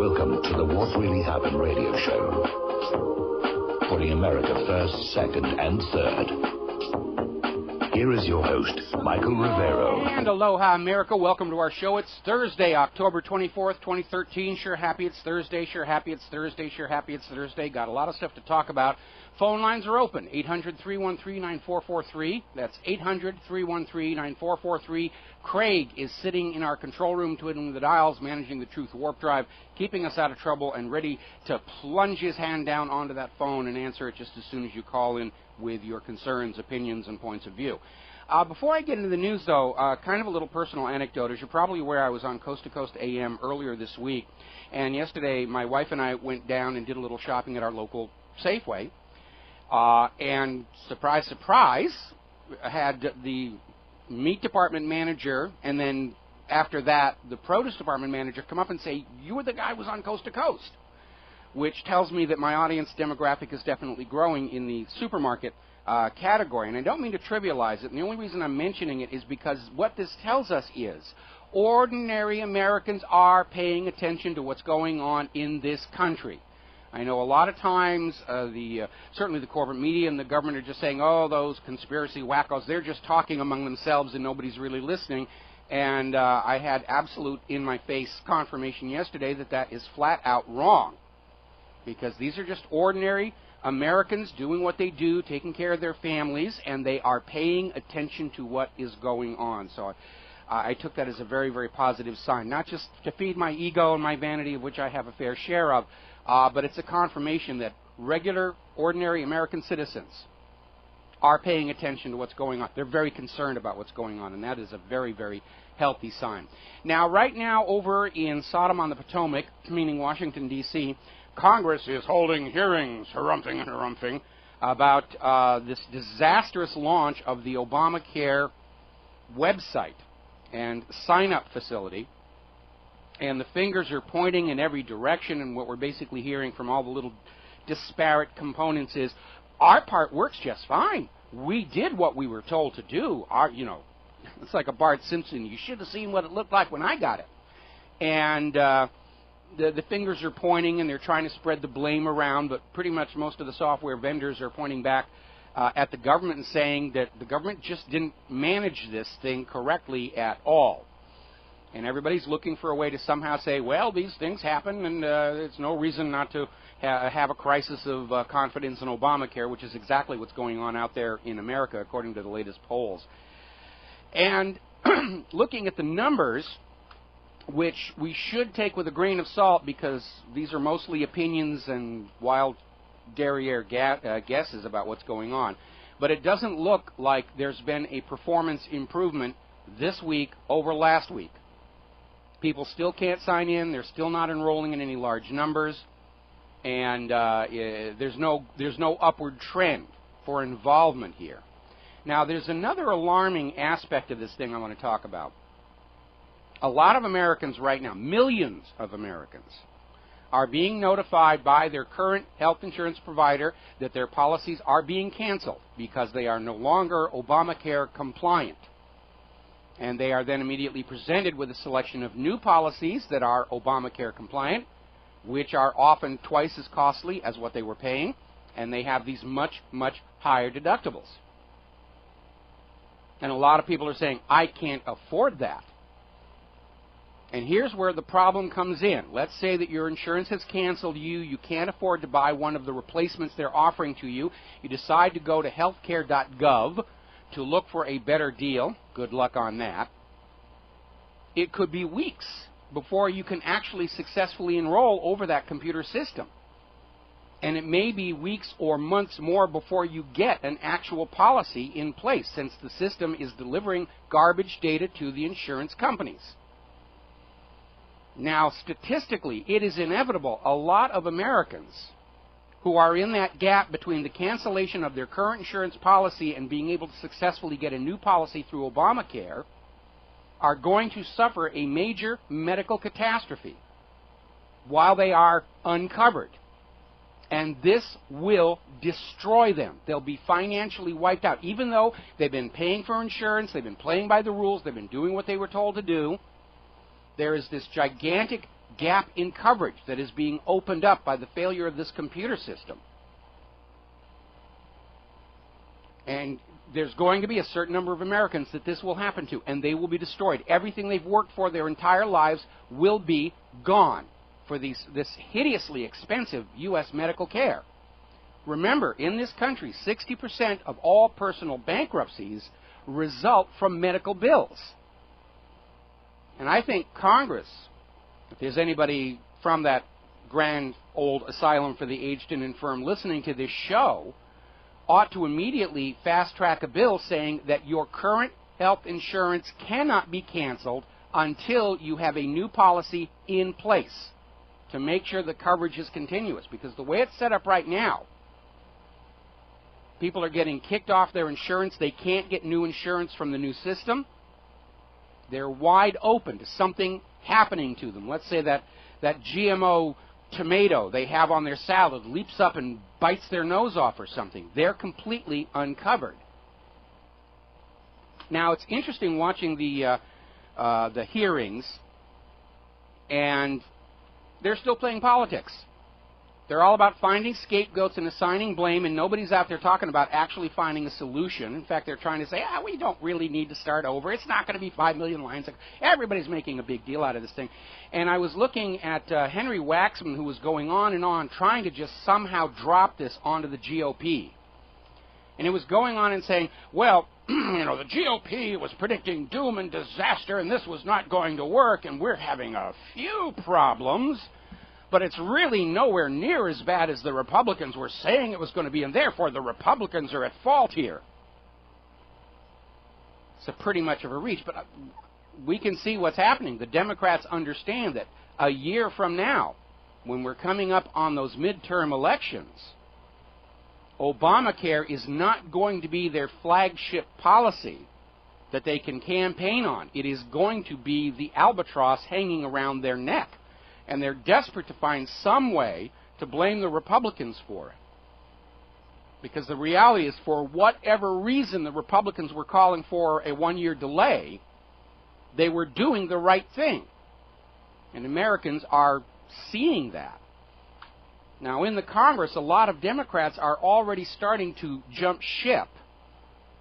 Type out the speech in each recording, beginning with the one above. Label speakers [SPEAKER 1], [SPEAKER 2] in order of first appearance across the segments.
[SPEAKER 1] Welcome to the What Really Happened radio show. Putting America first, second, and third. Here is your host, Michael Rivero.
[SPEAKER 2] And aloha, America. Welcome to our show. It's Thursday, October 24th, 2013. Sure happy it's Thursday. Sure happy it's Thursday. Sure happy it's Thursday. Got a lot of stuff to talk about. Phone lines are open. 800-313-9443. That's 800-313-9443. Craig is sitting in our control room, twiddling the dials, managing the Truth Warp Drive, keeping us out of trouble, and ready to plunge his hand down onto that phone and answer it just as soon as you call in with your concerns, opinions, and points of view. Before I get into the news, though, kind of a little personal anecdote. As you're probably aware, I was on Coast to Coast AM earlier this week, and yesterday my wife and I went down and did a little shopping at our local Safeway. And surprise, surprise, had the meat department manager, and then after that, the produce department manager come up and say, "You were the guy who was on Coast to Coast," which tells me that my audience demographic is definitely growing in the supermarket category. And I don't mean to trivialize it. And the only reason I'm mentioning it is because what this tells us is ordinary Americans are paying attention to what's going on in this country. I know a lot of times certainly the corporate media and the government are just saying, oh, those conspiracy wackos, they're just talking among themselves and nobody's really listening. And I had absolute in-my-face confirmation yesterday that that is flat out wrong. Because these are just ordinary Americans doing what they do, taking care of their families, and they are paying attention to what is going on. So I took that as a very, very positive sign, not just to feed my ego and my vanity, of which I have a fair share of, but it's a confirmation that regular, ordinary American citizens are paying attention to what's going on. They're very concerned about what's going on, and that is a very, very healthy sign. Now, right now, over in Sodom on the Potomac, meaning Washington, D.C., Congress is holding hearings, harumphing and harumphing, about this disastrous launch of the Obamacare website and sign-up facility. And the fingers are pointing in every direction, and what we're basically hearing from all the little disparate components is, our part works just fine. We did what we were told to do. It's like a Bart Simpson. You should have seen what it looked like when I got it. And the fingers are pointing, and they're trying to spread the blame around, but pretty much most of the software vendors are pointing back at the government and saying that the government just didn't manage this thing correctly at all. And everybody's looking for a way to somehow say, well, these things happen, and it's no reason not to have a crisis of confidence in Obamacare, which is exactly what's going on out there in America, according to the latest polls. And looking at the numbers, which we should take with a grain of salt because these are mostly opinions and wild derriere guesses about what's going on, but it doesn't look like there's been a performance improvement this week over last week. People still can't sign in. They're still not enrolling in any large numbers, and there's no upward trend for involvement here. Now, there's another alarming aspect of this thing I want to talk about. A lot of Americans right now, millions of Americans, are being notified by their current health insurance provider that their policies are being canceled because they are no longer Obamacare compliant. And they are then immediately presented with a selection of new policies that are Obamacare compliant, which are often twice as costly as what they were paying, and they have these much, much higher deductibles. And a lot of people are saying, I can't afford that. And here's where the problem comes in. Let's say that your insurance has canceled you. You can't afford to buy one of the replacements they're offering to you. You decide to go to healthcare.gov to look for a better deal. Good luck on that. It could be weeks before you can actually successfully enroll over that computer system. And it may be weeks or months more before you get an actual policy in place, since the system is delivering garbage data to the insurance companies. Now, statistically, it is inevitable a lot of Americans who are in that gap between the cancellation of their current insurance policy and being able to successfully get a new policy through Obamacare are going to suffer a major medical catastrophe while they are uncovered. And this will destroy them. They'll be financially wiped out. Even though they've been paying for insurance, they've been playing by the rules, they've been doing what they were told to do, there is this gigantic gap in coverage that is being opened up by the failure of this computer system. And there's going to be a certain number of Americans that this will happen to, and they will be destroyed. Everything they've worked for their entire lives will be gone for this hideously expensive U.S. medical care. Remember, in this country, 60% of all personal bankruptcies result from medical bills. And I think Congress, if there's anybody from that grand old asylum for the aged and infirm listening to this show, ought to immediately fast-track a bill saying that your current health insurance cannot be canceled until you have a new policy in place to make sure the coverage is continuous. Because the way it's set up right now, people are getting kicked off their insurance. They can't get new insurance from the new system. They're wide open to something happening to them. Let's say that GMO tomato they have on their salad leaps up and bites their nose off or something. They're completely uncovered. Now, it's interesting watching the hearings, and they're still playing politics. They're all about finding scapegoats and assigning blame, and nobody's out there talking about actually finding a solution. In fact, they're trying to say, we don't really need to start over. It's not going to be 5 million lines. Everybody's making a big deal out of this thing. And I was looking at Henry Waxman, who was going on and on, trying to just somehow drop this onto the GOP. And it was going on and saying, well, the GOP was predicting doom and disaster, and this was not going to work, and we're having a few problems. But it's really nowhere near as bad as the Republicans were saying it was going to be, and therefore the Republicans are at fault here. It's pretty much of a reach, but we can see what's happening. The Democrats understand that a year from now, when we're coming up on those midterm elections, Obamacare is not going to be their flagship policy that they can campaign on. It is going to be the albatross hanging around their neck. And they're desperate to find some way to blame the Republicans for it. Because the reality is, for whatever reason the Republicans were calling for a one-year delay, they were doing the right thing. And Americans are seeing that. Now, in the Congress, a lot of Democrats are already starting to jump ship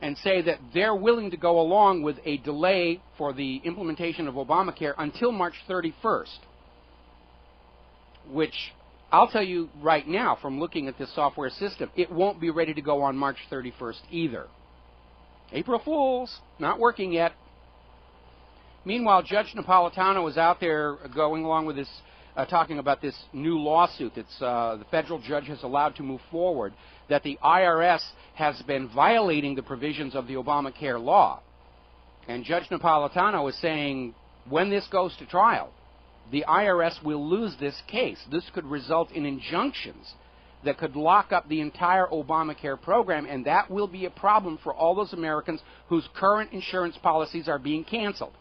[SPEAKER 2] and say that they're willing to go along with a delay for the implementation of Obamacare until March 31st. Which, I'll tell you right now, from looking at this software system, it won't be ready to go on March 31st either. April Fools, not working yet. Meanwhile, Judge Napolitano is out there going along with this, talking about this new lawsuit that's the federal judge has allowed to move forward, that the IRS has been violating the provisions of the Obamacare law. And Judge Napolitano is saying, when this goes to trial, the IRS will lose this case. This could result in injunctions that could lock up the entire Obamacare program, and that will be a problem for all those Americans whose current insurance policies are being canceled.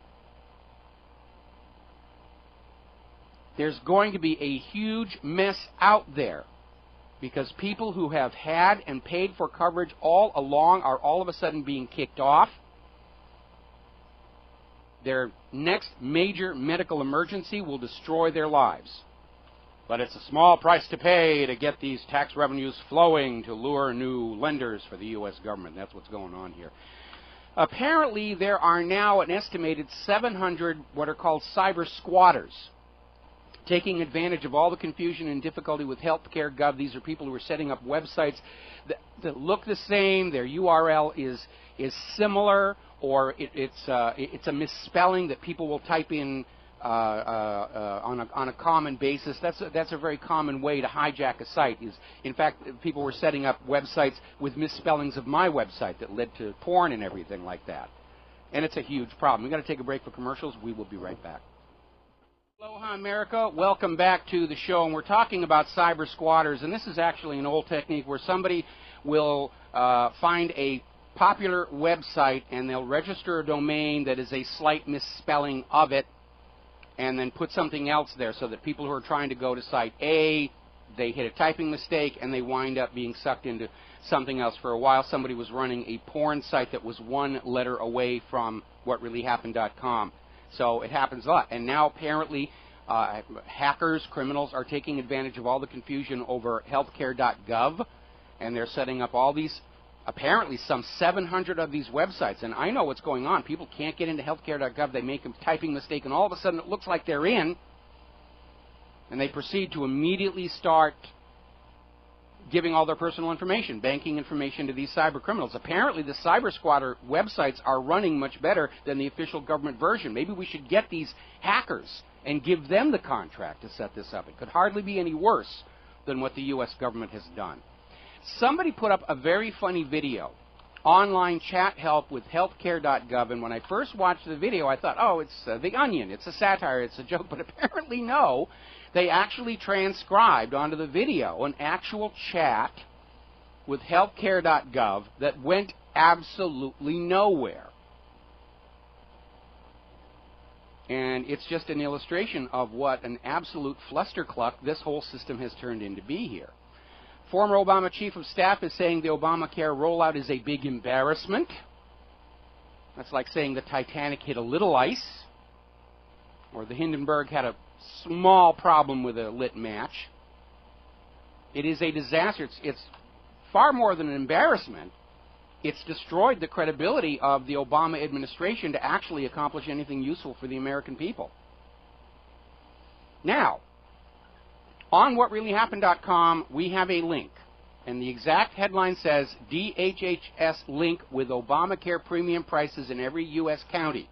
[SPEAKER 2] There's going to be a huge mess out there because people who have had and paid for coverage all along are all of a sudden being kicked off. Their next major medical emergency will destroy their lives. But it's a small price to pay to get these tax revenues flowing to lure new lenders for the U.S. government. That's what's going on here. Apparently, there are now an estimated 700 what are called cyber squatters, taking advantage of all the confusion and difficulty with healthcare gov. These are people who are setting up websites that look the same. Their URL is similar, or it's a misspelling that people will type in on a common basis. That's a very common way to hijack a site. In fact, people were setting up websites with misspellings of my website that led to porn and everything like that. And it's a huge problem. We've got to take a break for commercials. We will be right back. Aloha, America. Welcome back to the show. And we're talking about cyber squatters. And this is actually an old technique where somebody will find a popular website and they'll register a domain that is a slight misspelling of it and then put something else there so that people who are trying to go to site A, they hit a typing mistake and they wind up being sucked into something else. For a while, somebody was running a porn site that was one letter away from whatreallyhappened.com. So it happens a lot. And now apparently Hackers, criminals are taking advantage of all the confusion over healthcare.gov, and they're setting up all these, apparently some 700 of these websites. And I know what's going on. People can't get into healthcare.gov. They make a typing mistake, and all of a sudden it looks like they're in, and they proceed to immediately start giving all their personal information, banking information to these cyber criminals. Apparently the cyber squatter websites are running much better than the official government version. Maybe we should get these hackers and give them the contract to set this up. It could hardly be any worse than what the U.S. government has done. Somebody put up a very funny video, online chat help with healthcare.gov, and when I first watched the video, I thought, oh, it's The Onion, it's a satire, it's a joke, but apparently no. They actually transcribed onto the video an actual chat with healthcare.gov that went absolutely nowhere. And it's just an illustration of what an absolute flustercluck this whole system has turned into be here. Former Obama chief of staff is saying the Obamacare rollout is a big embarrassment. That's like saying the Titanic hit a little ice, or the Hindenburg had a small problem with a lit match. It is a disaster. It's far more than an embarrassment. It's destroyed the credibility of the Obama administration to actually accomplish anything useful for the American people. Now, on whatreallyhappened.com, we have a link, and the exact headline says, DHHS link with Obamacare premium prices in every U.S. county.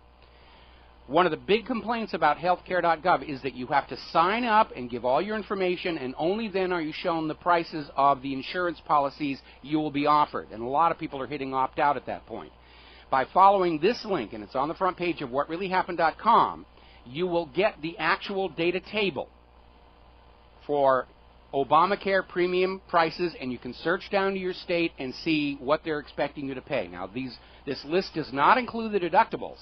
[SPEAKER 2] One of the big complaints about healthcare.gov is that you have to sign up and give all your information, and only then are you shown the prices of the insurance policies you will be offered. And a lot of people are hitting opt-out at that point. By following this link, and it's on the front page of whatreallyhappened.com, you will get the actual data table for Obamacare premium prices, and you can search down to your state and see what they're expecting you to pay. Now, this list does not include the deductibles,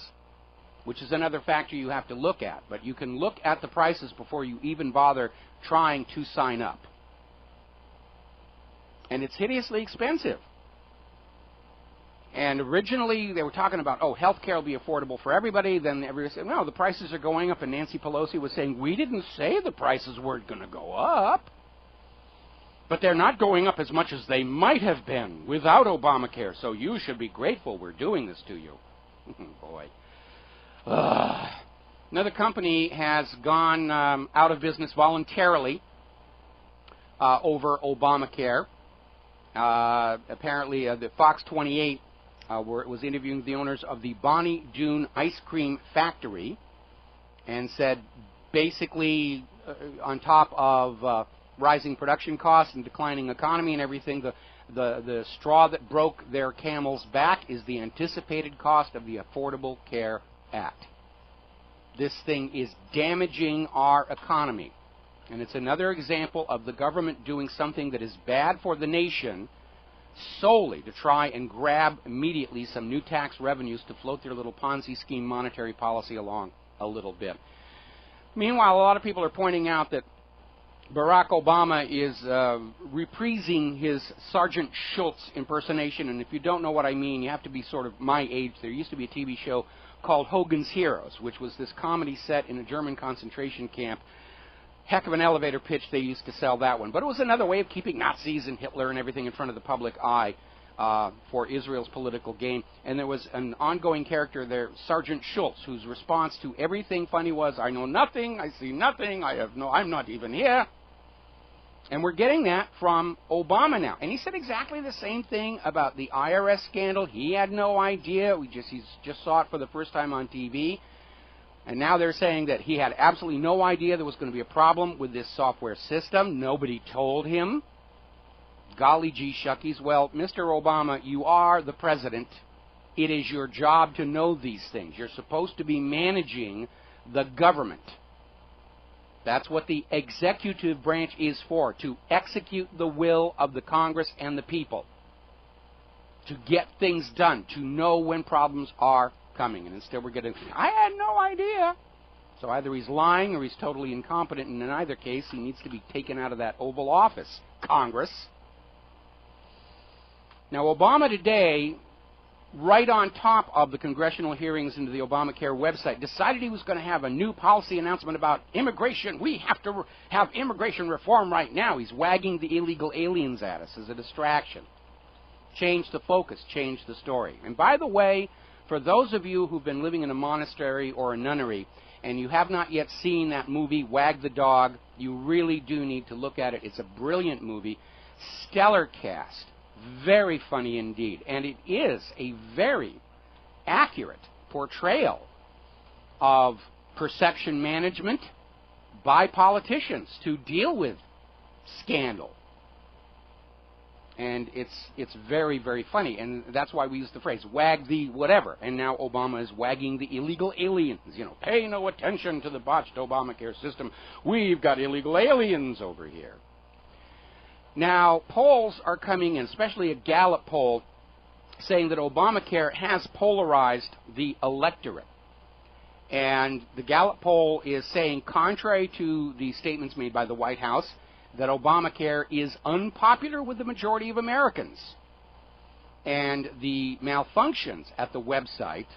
[SPEAKER 2] which is another factor you have to look at. But you can look at the prices before you even bother trying to sign up. And it's hideously expensive. And originally they were talking about, oh, health care will be affordable for everybody. Then everybody said, no, the prices are going up. And Nancy Pelosi was saying, we didn't say the prices weren't going to go up. But they're not going up as much as they might have been without Obamacare. So you should be grateful we're doing this to you. Boy. Another company has gone out of business voluntarily over Obamacare. Apparently, the Fox 28 was interviewing the owners of the Bonnie Doon Ice Cream Factory and said, basically, on top of rising production costs and declining economy and everything, the straw that broke their camel's back is the anticipated cost of the Affordable Care Act. This thing is damaging our economy. And it's another example of the government doing something that is bad for the nation solely to try and grab immediately some new tax revenues to float their little Ponzi scheme monetary policy along a little bit. Meanwhile, a lot of people are pointing out that Barack Obama is reprising his Sergeant Schultz impersonation, and if you don't know what I mean, you have to be sort of my age. There used to be a TV show called Hogan's Heroes, which was this comedy set in a German concentration camp. Heck of an elevator pitch they used to sell that one. But it was another way of keeping Nazis and Hitler and everything in front of the public eye for Israel's political gain. And there was an ongoing character there, Sergeant Schultz, whose response to everything funny was, I know nothing, I see nothing, I'm not even here. And we're getting that from Obama now. And he said exactly the same thing about the IRS scandal. He had no idea. He just saw it for the first time on TV. And now they're saying that he had absolutely no idea there was going to be a problem with this software system. Nobody told him. Golly gee shuckies. Well, Mr. Obama, you are the president. It is your job to know these things. You're supposed to be managing the government. That's what the executive branch is for, to execute the will of the Congress and the people, to get things done, to know when problems are coming. And instead we're getting, I had no idea. So either he's lying or he's totally incompetent, and in either case he needs to be taken out of that Oval Office, Congress. Now, Obama today right on top of the congressional hearings into the Obamacare website, decided he was going to have a new policy announcement about immigration. We have to have immigration reform right now. He's wagging the illegal aliens at us as a distraction. Change the focus, change the story. And by the way, for those of you who've been living in a monastery or a nunnery and you have not yet seen that movie, Wag the Dog, you really do need to look at it. It's a brilliant movie. Stellar cast. Very funny indeed. And it is a very accurate portrayal of perception management by politicians to deal with scandal. And it's very, very funny. And that's why we use the phrase, wag the whatever. And now Obama is wagging the illegal aliens. You know, pay no attention to the botched Obamacare system. We've got illegal aliens over here. Now, polls are coming in, especially a Gallup poll, saying that Obamacare has polarized the electorate. And the Gallup poll is saying, contrary to the statements made by the White House, that Obamacare is unpopular with the majority of Americans. And the malfunctions at the website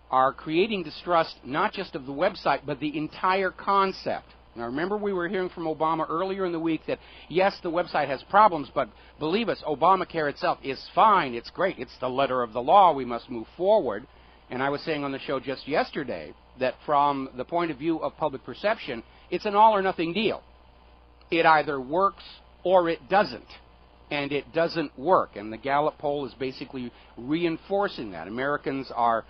[SPEAKER 2] are creating distrust not just of the website, but the entire concept. Now, remember, we were hearing from Obama earlier in the week that, yes, the website has problems, but believe us, Obamacare itself is fine. It's great. It's the letter of the law. We must move forward. And I was saying on the show just yesterday that from the point of view of public perception, it's an all-or-nothing deal. It either works or it doesn't. And it doesn't work. And the Gallup poll is basically reinforcing that. Americans are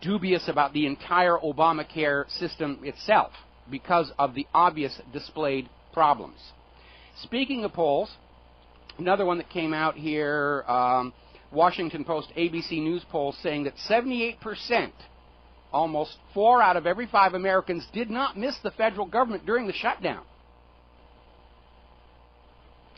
[SPEAKER 2] dubious about the entire Obamacare system itself, because of the obvious displayed problems. Speaking of polls, another one that came out here, Washington Post ABC News poll saying that 78%, almost 4 out of every 5 Americans, did not miss the federal government during the shutdown.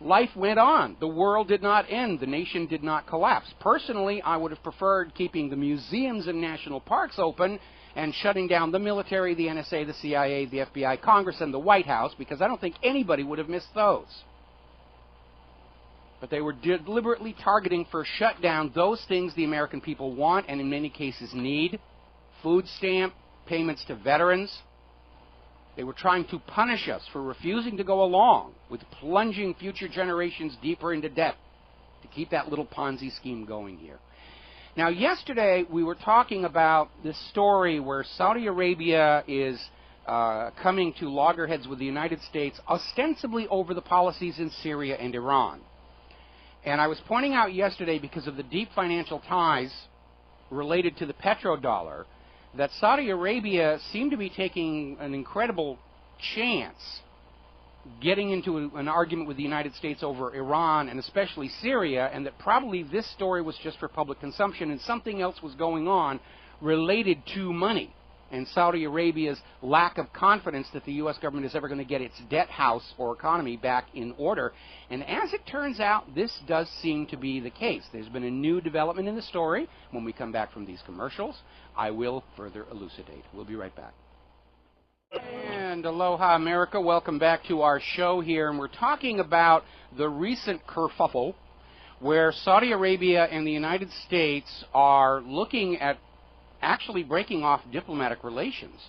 [SPEAKER 2] Life went on. The world did not end. The nation did not collapse. Personally, I would have preferred keeping the museums and national parks open and shutting down the military, the NSA, the CIA, the FBI, Congress, and the White House, because I don't think anybody would have missed those. But they were deliberately targeting for shutdown those things the American people want and in many cases need. Food stamp, payments to veterans. They were trying to punish us for refusing to go along with plunging future generations deeper into debt to keep that little Ponzi scheme going here. Now, yesterday we were talking about this story where Saudi Arabia is coming to loggerheads with the United States, ostensibly over the policies in Syria and Iran. And I was pointing out yesterday, because of the deep financial ties related to the petrodollar, that Saudi Arabia seemed to be taking an incredible chance getting into an argument with the United States over Iran and especially Syria, and that probably this story was just for public consumption and something else was going on related to money and Saudi Arabia's lack of confidence that the U.S. government is ever going to get its debt house or economy back in order. And as it turns out, this does seem to be the case. There's been a new development in the story. When we come back from these commercials, I will further elucidate. We'll be right back. And aloha, America. Welcome back to our show here. And we're talking about the recent kerfuffle where Saudi Arabia and the United States are looking at actually breaking off diplomatic relations.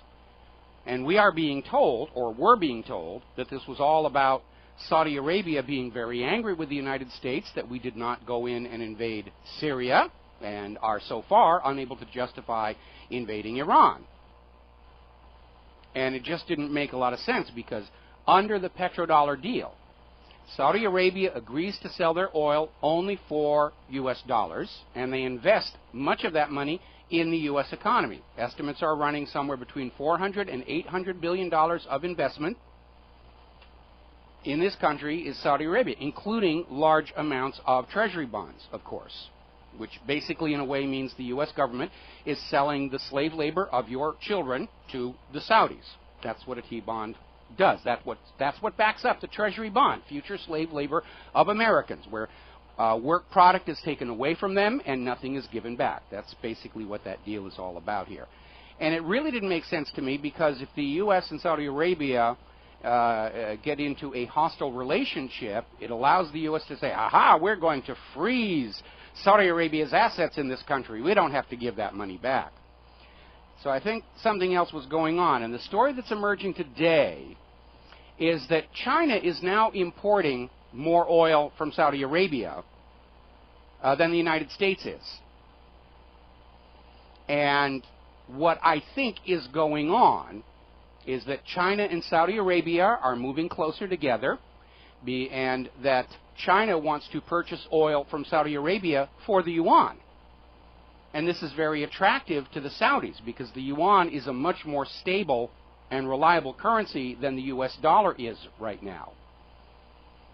[SPEAKER 2] And we are being told, or were being told, that this was all about Saudi Arabia being very angry with the United States that we did not go in and invade Syria, and are so far unable to justify invading Iran. And it just didn't make a lot of sense, because under the petrodollar deal, Saudi Arabia agrees to sell their oil only for U.S. dollars, and they invest much of that money in the U.S. economy. Estimates are running somewhere between $400 and $800 billion of investment in this country is Saudi Arabia, including large amounts of treasury bonds, of course, which basically in a way means the U.S. government is selling the slave labor of your children to the Saudis. That's what a T-bond does. That's what backs up the treasury bond, future slave labor of Americans, where work product is taken away from them and nothing is given back. That's basically what that deal is all about here. And it really didn't make sense to me, because if the U.S. and Saudi Arabia get into a hostile relationship, it allows the U.S. to say, aha, we're going to freeze Saudi Arabia's assets in this country. We don't have to give that money back. So I think something else was going on. And the story that's emerging today is that China is now importing more oil from Saudi Arabia than the United States is. And what I think is going on is that China and Saudi Arabia are moving closer together, and that China wants to purchase oil from Saudi Arabia for the yuan. And this is very attractive to the Saudis because the yuan is a much more stable and reliable currency than the U.S. dollar is right now.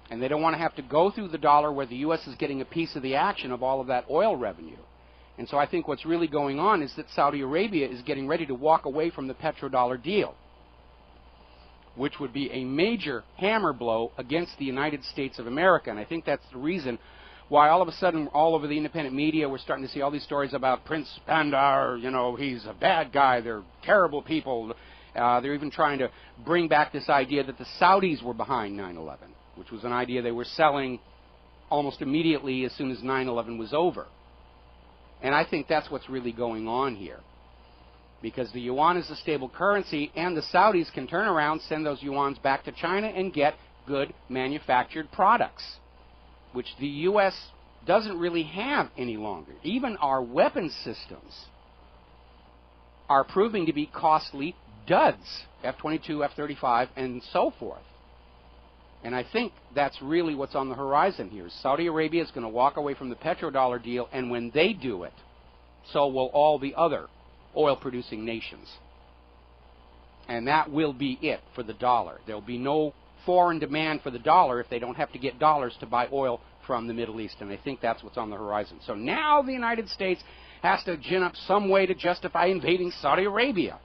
[SPEAKER 2] And they don't want to have to go through the dollar where the U.S. is getting a piece of the action of all of that oil revenue. And so I think what's really going on is that Saudi Arabia is getting ready to walk away from the petrodollar deal, which would be a major hammer blow against the United States of America. And I think that's the reason why all of a sudden all over the independent media we're starting to see all these stories about Prince Bandar, you know, he's a bad guy, they're terrible people. They're even trying to bring back this idea that the Saudis were behind 9/11, which was an idea they were selling almost immediately as soon as 9/11 was over. And I think that's what's really going on here. Because the yuan is a stable currency, and the Saudis can turn around, send those yuans back to China, and get good manufactured products, which the U.S. doesn't really have any longer. Even our weapons systems are proving to be costly duds, F-22, F-35, and so forth. And I think that's really what's on the horizon here. Saudi Arabia is going to walk away from the petrodollar deal, and when they do it, so will all the other oil-producing nations. And that will be it for the dollar. There will be no foreign demand for the dollar if they don't have to get dollars to buy oil from the Middle East. And I think that's what's on the horizon. So now the United States has to gin up some way to justify invading Saudi Arabia.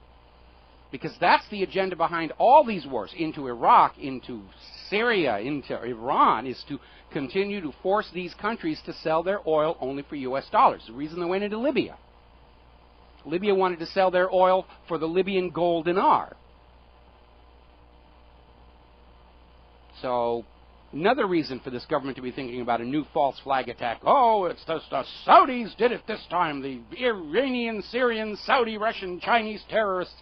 [SPEAKER 2] Because that's the agenda behind all these wars, into Iraq, into Syria, into Iran, is to continue to force these countries to sell their oil only for U.S. dollars. The reason they went into Libya. Libya wanted to sell their oil for the Libyan gold dinar. So another reason for this government to be thinking about a new false flag attack. Oh, it's the Saudis did it this time. The Iranian, Syrian, Saudi, Russian, Chinese terrorists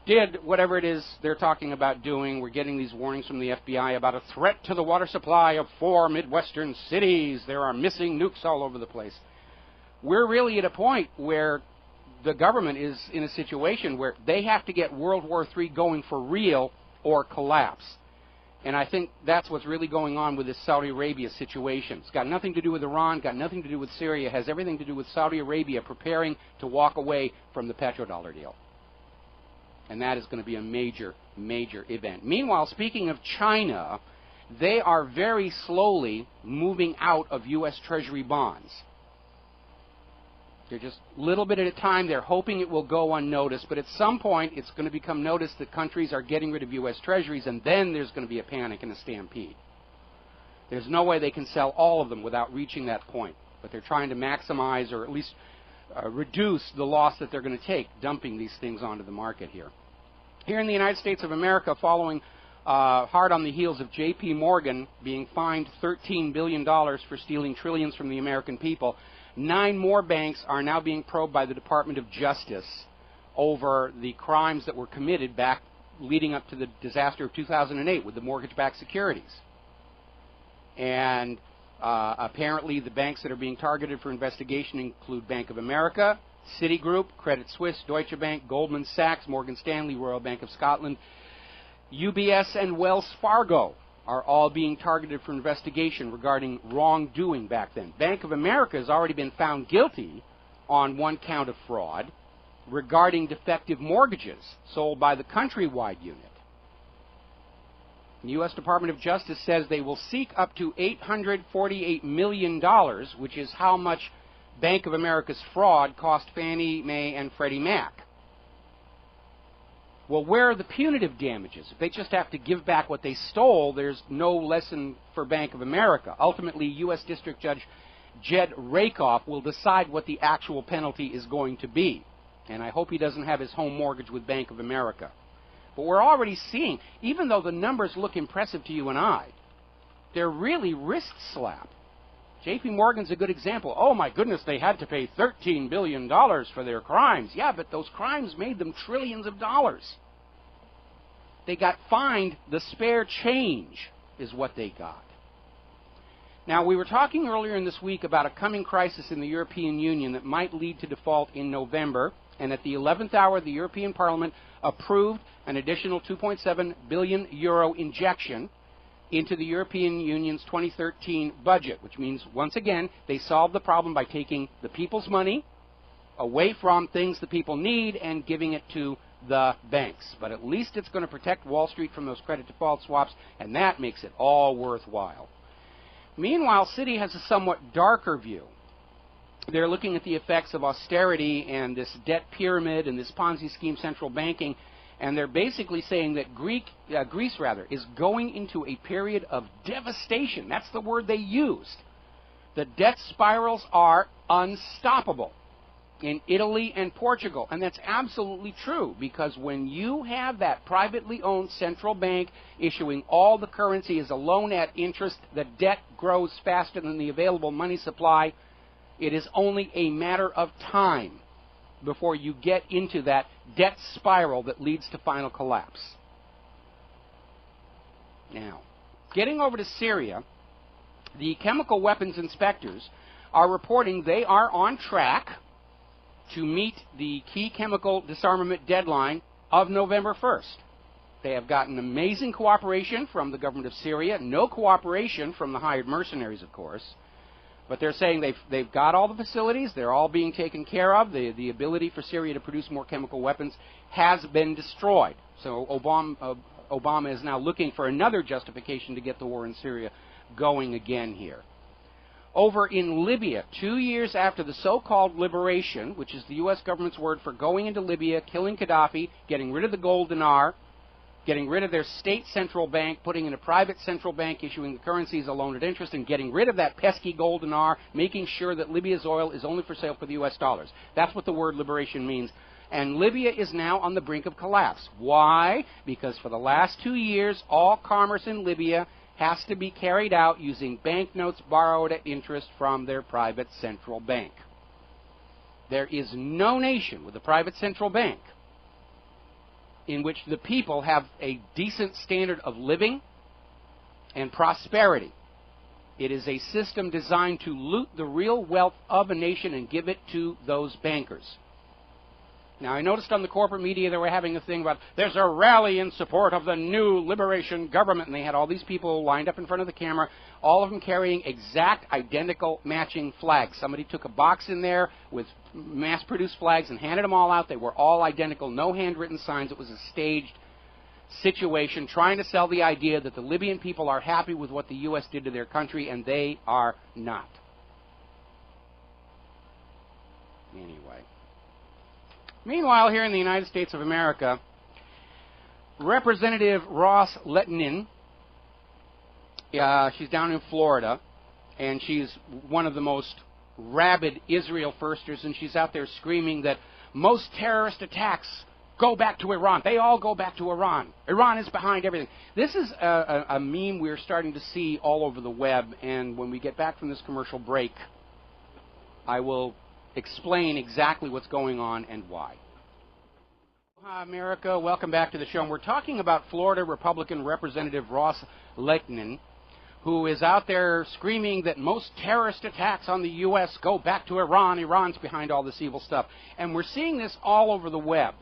[SPEAKER 2] did whatever it is they're talking about doing. We're getting these warnings from the FBI about a threat to the water supply of 4 Midwestern cities. There are missing nukes all over the place. We're really at a point where the government is in a situation where they have to get World War III going for real or collapse. And I think that's what's really going on with this Saudi Arabia situation. It's got nothing to do with Iran, got nothing to do with Syria. It has everything to do with Saudi Arabia preparing to walk away from the petrodollar deal. And that is going to be a major, major event. Meanwhile, speaking of China, they are very slowly moving out of U.S. Treasury bonds. They're just a little bit at a time. They're hoping it will go unnoticed. But at some point, it's going to become noticed that countries are getting rid of U.S. Treasuries, and then there's going to be a panic and a stampede. There's no way they can sell all of them without reaching that point. But they're trying to maximize or at least reduce the loss that they're going to take dumping these things onto the market here. Here in the United States of America, following hard on the heels of J.P. Morgan being fined $13 billion for stealing trillions from the American people, 9 more banks are now being probed by the Department of Justice over the crimes that were committed back leading up to the disaster of 2008 with the mortgage-backed securities. And apparently the banks that are being targeted for investigation include Bank of America, Citigroup, Credit Suisse, Deutsche Bank, Goldman Sachs, Morgan Stanley, Royal Bank of Scotland, UBS, and Wells Fargo are all being targeted for investigation regarding wrongdoing back then. Bank of America has already been found guilty on 1 count of fraud regarding defective mortgages sold by the Countrywide unit. The U.S. Department of Justice says they will seek up to $848 million, which is how much Bank of America's fraud cost Fannie Mae and Freddie Mac. Well, where are the punitive damages? If they just have to give back what they stole, there's no lesson for Bank of America. Ultimately, U.S. District Judge Jed Rakoff will decide what the actual penalty is going to be. And I hope he doesn't have his home mortgage with Bank of America. But we're already seeing, even though the numbers look impressive to you and I, they're really wrist slap. J.P. Morgan's a good example. Oh, my goodness, they had to pay $13 billion for their crimes. Yeah, but those crimes made them trillions of dollars. They got fined. The spare change is what they got. Now, we were talking earlier in this week about a coming crisis in the European Union that might lead to default in November, and at the 11th hour, the European Parliament approved an additional 2.7 billion euro injection into the European Union's 2013 budget, which means, once again, they solved the problem by taking the people's money away from things the people need and giving it to the banks. But at least it's going to protect Wall Street from those credit default swaps, and that makes it all worthwhile. Meanwhile, Citi has a somewhat darker view. They're looking at the effects of austerity and this debt pyramid and this Ponzi scheme central banking, and they're basically saying that Greece is going into a period of devastation. That's the word they used. The debt spirals are unstoppable in Italy and Portugal, and that's absolutely true, because when you have that privately owned central bank issuing all the currency as a loan at interest, the debt grows faster than the available money supply. It is only a matter of time before you get into that debt spiral that leads to final collapse. Now, getting over to Syria, the chemical weapons inspectors are reporting they are on track to meet the key chemical disarmament deadline of November 1st. They have gotten amazing cooperation from the government of Syria, no cooperation from the hired mercenaries, of course. But they're saying they've got all the facilities, they're all being taken care of. The ability for Syria to produce more chemical weapons has been destroyed. So Obama is now looking for another justification to get the war in Syria going again here. Over in Libya, 2 years after the so-called liberation, which is the U.S. government's word for going into Libya, killing Gaddafi, getting rid of the gold dinar, getting rid of their state central bank, putting in a private central bank, issuing the currencies alone at interest, and getting rid of that pesky gold dinar, making sure that Libya's oil is only for sale for the U.S. dollars. That's what the word liberation means. And Libya is now on the brink of collapse. Why? Because for the last 2 years, all commerce in Libya has to be carried out using banknotes borrowed at interest from their private central bank. There is no nation with a private central bank in which the people have a decent standard of living and prosperity. It is a system designed to loot the real wealth of a nation and give it to those bankers. Now, I noticed on the corporate media they were having a thing about there's a rally in support of the new liberation government, and they had all these people lined up in front of the camera, all of them carrying exact, identical, matching flags. Somebody took a box in there with mass-produced flags and handed them all out. They were all identical, no handwritten signs. It was a staged situation trying to sell the idea that the Libyan people are happy with what the U.S. did to their country, and they are not. Anyway. Meanwhile, here in the United States of America, Representative Ross Lettinen, she's down in Florida, and she's one of the most rabid Israel firsters, and she's out there screaming that most terrorist attacks go back to Iran. They all go back to Iran. Iran is behind everything. This is a meme we're starting to see all over the web, and when we get back from this commercial break, I will explain exactly what's going on and why. Hi, America. Welcome back to the show. And we're talking about Florida Republican Representative Ross Lettinen, who is out there screaming that most terrorist attacks on the U.S. go back to Iran. Iran's behind all this evil stuff. And we're seeing this all over the web.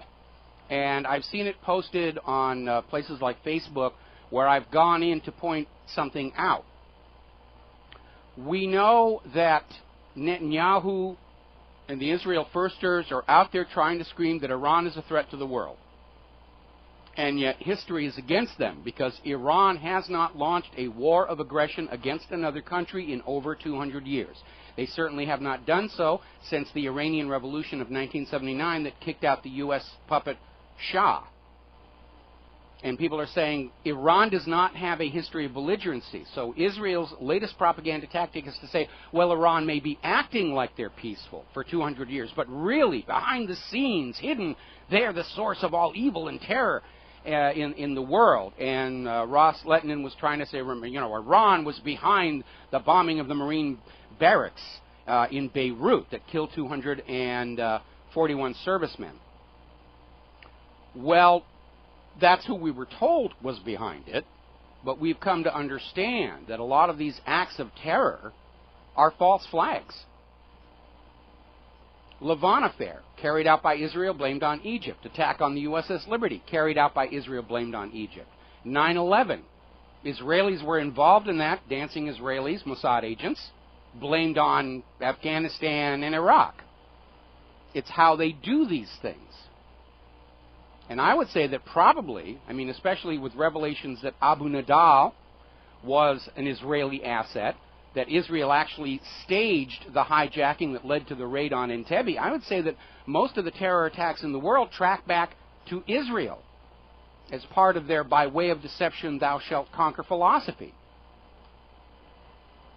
[SPEAKER 2] And I've seen it posted on places like Facebook where I've gone in to point something out. We know that Netanyahu and the Israel firsters are out there trying to scream that Iran is a threat to the world. And yet history is against them, because Iran has not launched a war of aggression against another country in over 200 years. They certainly have not done so since the Iranian Revolution of 1979 that kicked out the U.S. puppet Shah. And people are saying Iran does not have a history of belligerency. So Israel's latest propaganda tactic is to say, well, Iran may be acting like they're peaceful for 200 years, but really, behind the scenes, hidden, they're the source of all evil and terror in the world. And Ross Lettinen was trying to say, you know, Iran was behind the bombing of the Marine barracks in Beirut that killed 241 servicemen. Well, that's who we were told was behind it, but we've come to understand that a lot of these acts of terror are false flags. Levant affair, carried out by Israel, blamed on Egypt. Attack on the USS Liberty, carried out by Israel, blamed on Egypt. 9/11, Israelis were involved in that, dancing Israelis, Mossad agents, blamed on Afghanistan and Iraq. It's how they do these things. And I would say that probably, especially with revelations that Abu Nidal was an Israeli asset, that Israel actually staged the hijacking that led to the raid on Entebbe, I would say that most of the terror attacks in the world track back to Israel as part of their by way of deception thou shalt conquer philosophy.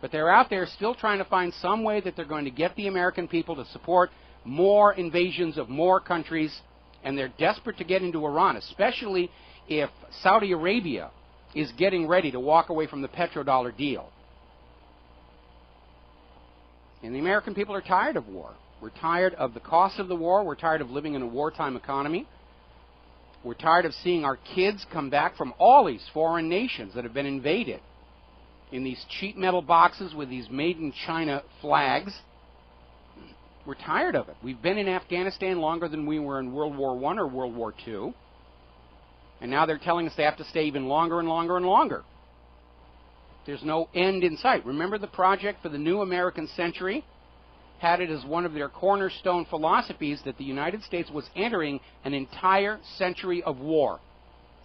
[SPEAKER 2] But they're out there still trying to find some way that they're going to get the American people to support more invasions of more countries, and they're desperate to get into Iran, especially if Saudi Arabia is getting ready to walk away from the petrodollar deal. And the American people are tired of war. We're tired of the cost of the war. We're tired of living in a wartime economy. We're tired of seeing our kids come back from all these foreign nations that have been invaded in these cheap metal boxes with these made in China flags. We're tired of it. We've been in Afghanistan longer than we were in World War I or World War II. And now they're telling us they have to stay even longer and longer and longer. There's no end in sight. Remember the project for the new American century had it as one of their cornerstone philosophies that the United States was entering an entire century of war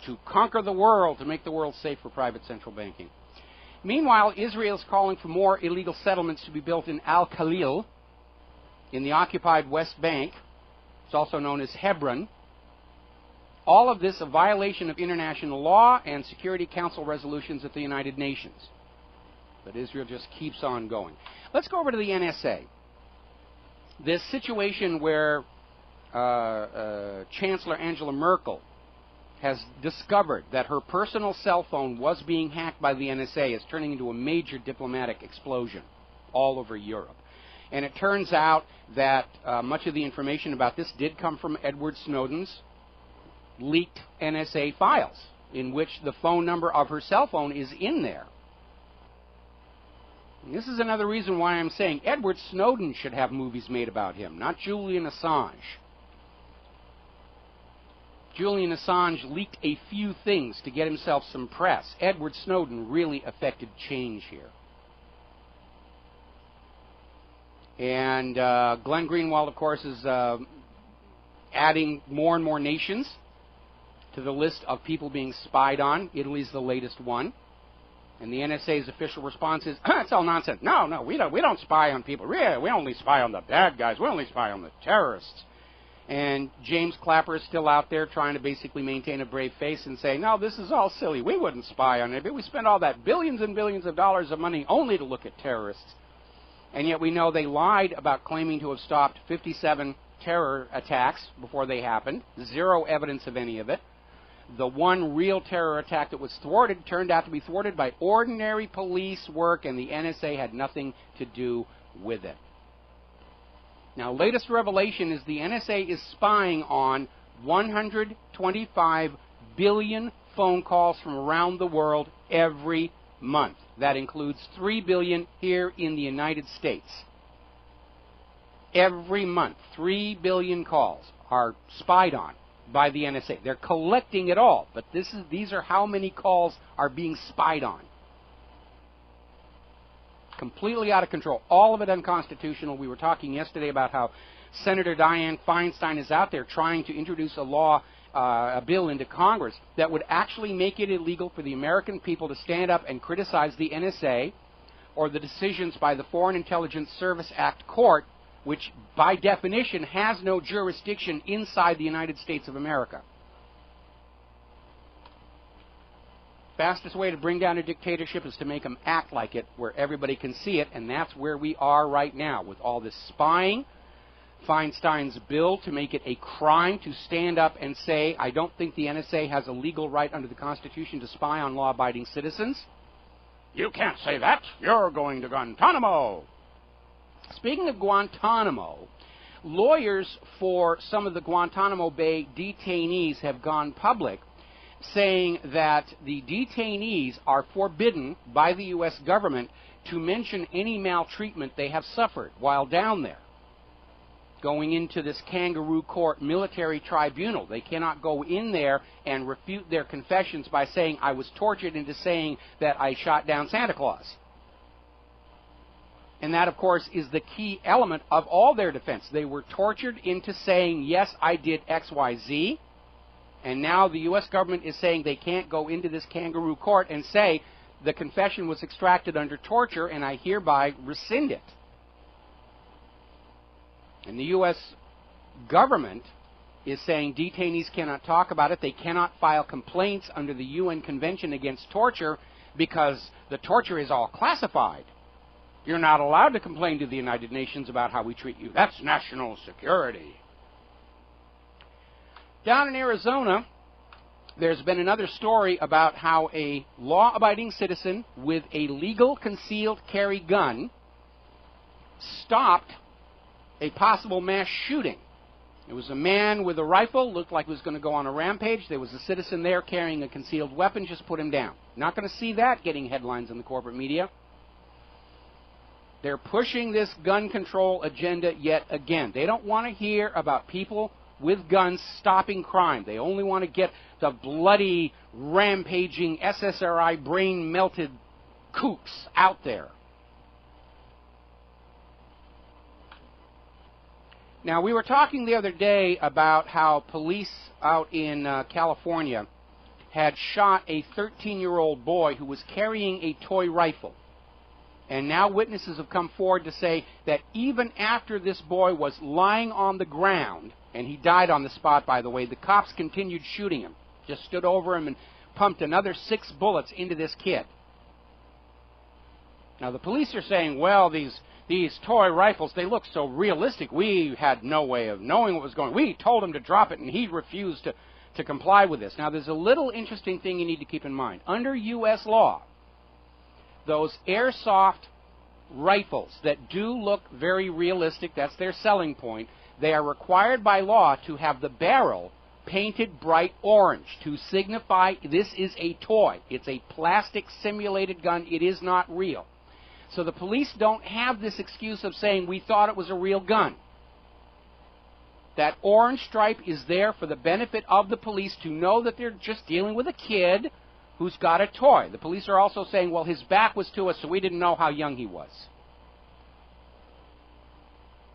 [SPEAKER 2] to conquer the world, to make the world safe for private central banking. Meanwhile, Israel is calling for more illegal settlements to be built in Al-Khalil, in the occupied West Bank. It's also known as Hebron. All of this a violation of international law and Security Council resolutions at the United Nations. But Israel just keeps on going. Let's go over to the NSA. This situation where Chancellor Angela Merkel has discovered that her personal cell phone was being hacked by the NSA is turning into a major diplomatic explosion all over Europe. And it turns out that much of the information about this did come from Edward Snowden's leaked NSA files, in which the phone number of her cell phone is in there. And this is another reason why I'm saying Edward Snowden should have movies made about him, not Julian Assange. Julian Assange leaked a few things to get himself some press. Edward Snowden really affected change here. And Glenn Greenwald, of course, is adding more and more nations to the list of people being spied on. Italy's the latest one. And the NSA's official response is, it's all nonsense. No, we don't spy on people. Really, we only spy on the bad guys. We only spy on the terrorists. And James Clapper is still out there trying to basically maintain a brave face and say, no, this is all silly. We wouldn't spy on anybody. We spend all that billions and billions of dollars of money only to look at terrorists. And yet we know they lied about claiming to have stopped 57 terror attacks before they happened. Zero evidence of any of it. The one real terror attack that was thwarted turned out to be thwarted by ordinary police work, and the NSA had nothing to do with it. Now, latest revelation is the NSA is spying on 125 billion phone calls from around the world every month. That includes 3 billion here in the United States. Every month, 3 billion calls are spied on by the NSA. They're collecting it all, but these are how many calls are being spied on. Completely out of control. All of it unconstitutional. We were talking yesterday about how Senator Dianne Feinstein is out there trying to introduce a law, a bill into Congress that would actually make it illegal for the American people to stand up and criticize the NSA or the decisions by the Foreign Intelligence Service Act Court, which by definition has no jurisdiction inside the United States of America. Fastest way to bring down a dictatorship is to make them act like it where everybody can see it, and that's where we are right now with all this spying. Feinstein's bill to make it a crime to stand up and say, I don't think the NSA has a legal right under the Constitution to spy on law-abiding citizens. You can't say that. You're going to Guantanamo. Speaking of Guantanamo, lawyers for some of the Guantanamo Bay detainees have gone public saying that the detainees are forbidden by the U.S. government to mention any maltreatment they have suffered while down there. Going into this kangaroo court military tribunal, they cannot go in there and refute their confessions by saying, I was tortured into saying that I shot down Santa Claus. And that, of course, is the key element of all their defense. They were tortured into saying, yes, I did X, Y, Z. And now the U.S. government is saying they can't go into this kangaroo court and say the confession was extracted under torture and I hereby rescind it. And the U.S. government is saying detainees cannot talk about it. They cannot file complaints under the UN Convention Against Torture because the torture is all classified. You're not allowed to complain to the United Nations about how we treat you. That's national security. Down in Arizona, there's been another story about how a law-abiding citizen with a legal concealed carry gun stopped a possible mass shooting. It was a man with a rifle, looked like he was going to go on a rampage. There was a citizen there carrying a concealed weapon, just put him down. Not going to see that getting headlines in the corporate media. They're pushing this gun control agenda yet again. They don't want to hear about people with guns stopping crime. They only want to get the bloody, rampaging, SSRI brain-melted kooks out there. Now, we were talking the other day about how police out in California had shot a 13-year-old boy who was carrying a toy rifle. And now witnesses have come forward to say that even after this boy was lying on the ground, and he died on the spot, by the way, the cops continued shooting him. Just stood over him and pumped another 6 bullets into this kid. Now, the police are saying, well, these toy rifles, they look so realistic. We had no way of knowing what was going on. We told him to drop it, and he refused to comply with this. Now, there's a little interesting thing you need to keep in mind. Under U.S. law, those airsoft rifles that do look very realistic, that's their selling point, they are required by law to have the barrel painted bright orange to signify this is a toy. It's a plastic simulated gun. It is not real. So the police don't have this excuse of saying we thought it was a real gun. That orange stripe is there for the benefit of the police to know that they're just dealing with a kid who's got a toy. The police are also saying, well, his back was to us, so we didn't know how young he was.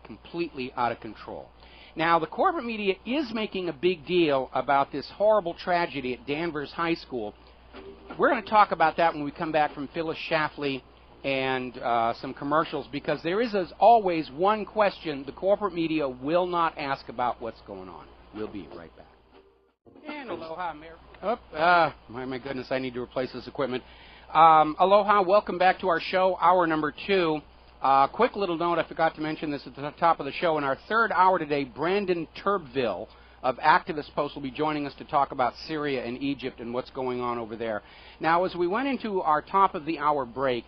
[SPEAKER 2] Completely out of control. Now, the corporate media is making a big deal about this horrible tragedy at Danvers High School. We're going to talk about that when we come back from Phyllis Schlafly and some commercials, because there is, as always, one question the corporate media will not ask about what's going on. We'll be right back. And aloha, Mary. My goodness, I need to replace this equipment. Aloha, welcome back to our show, hour number 2. Quick little note, I forgot to mention this at the top of the show. In our third hour today, Brandon Turbeville of Activist Post will be joining us to talk about Syria and Egypt and what's going on over there. Now, as we went into our top of the hour break,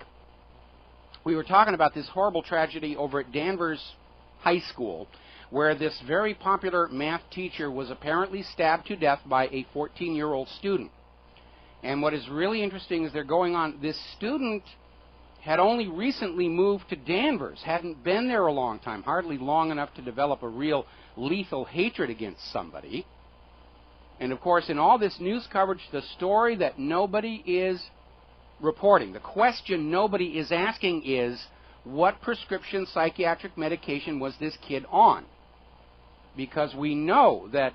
[SPEAKER 2] we were talking about this horrible tragedy over at Danvers High School, where this very popular math teacher was apparently stabbed to death by a 14-year-old student. And what is really interesting is they're going on, this student had only recently moved to Danvers, hadn't been there a long time, hardly long enough to develop a real lethal hatred against somebody. And of course, in all this news coverage, the story that nobody is reporting, the question nobody is asking is, what prescription psychiatric medication was this kid on? Because we know that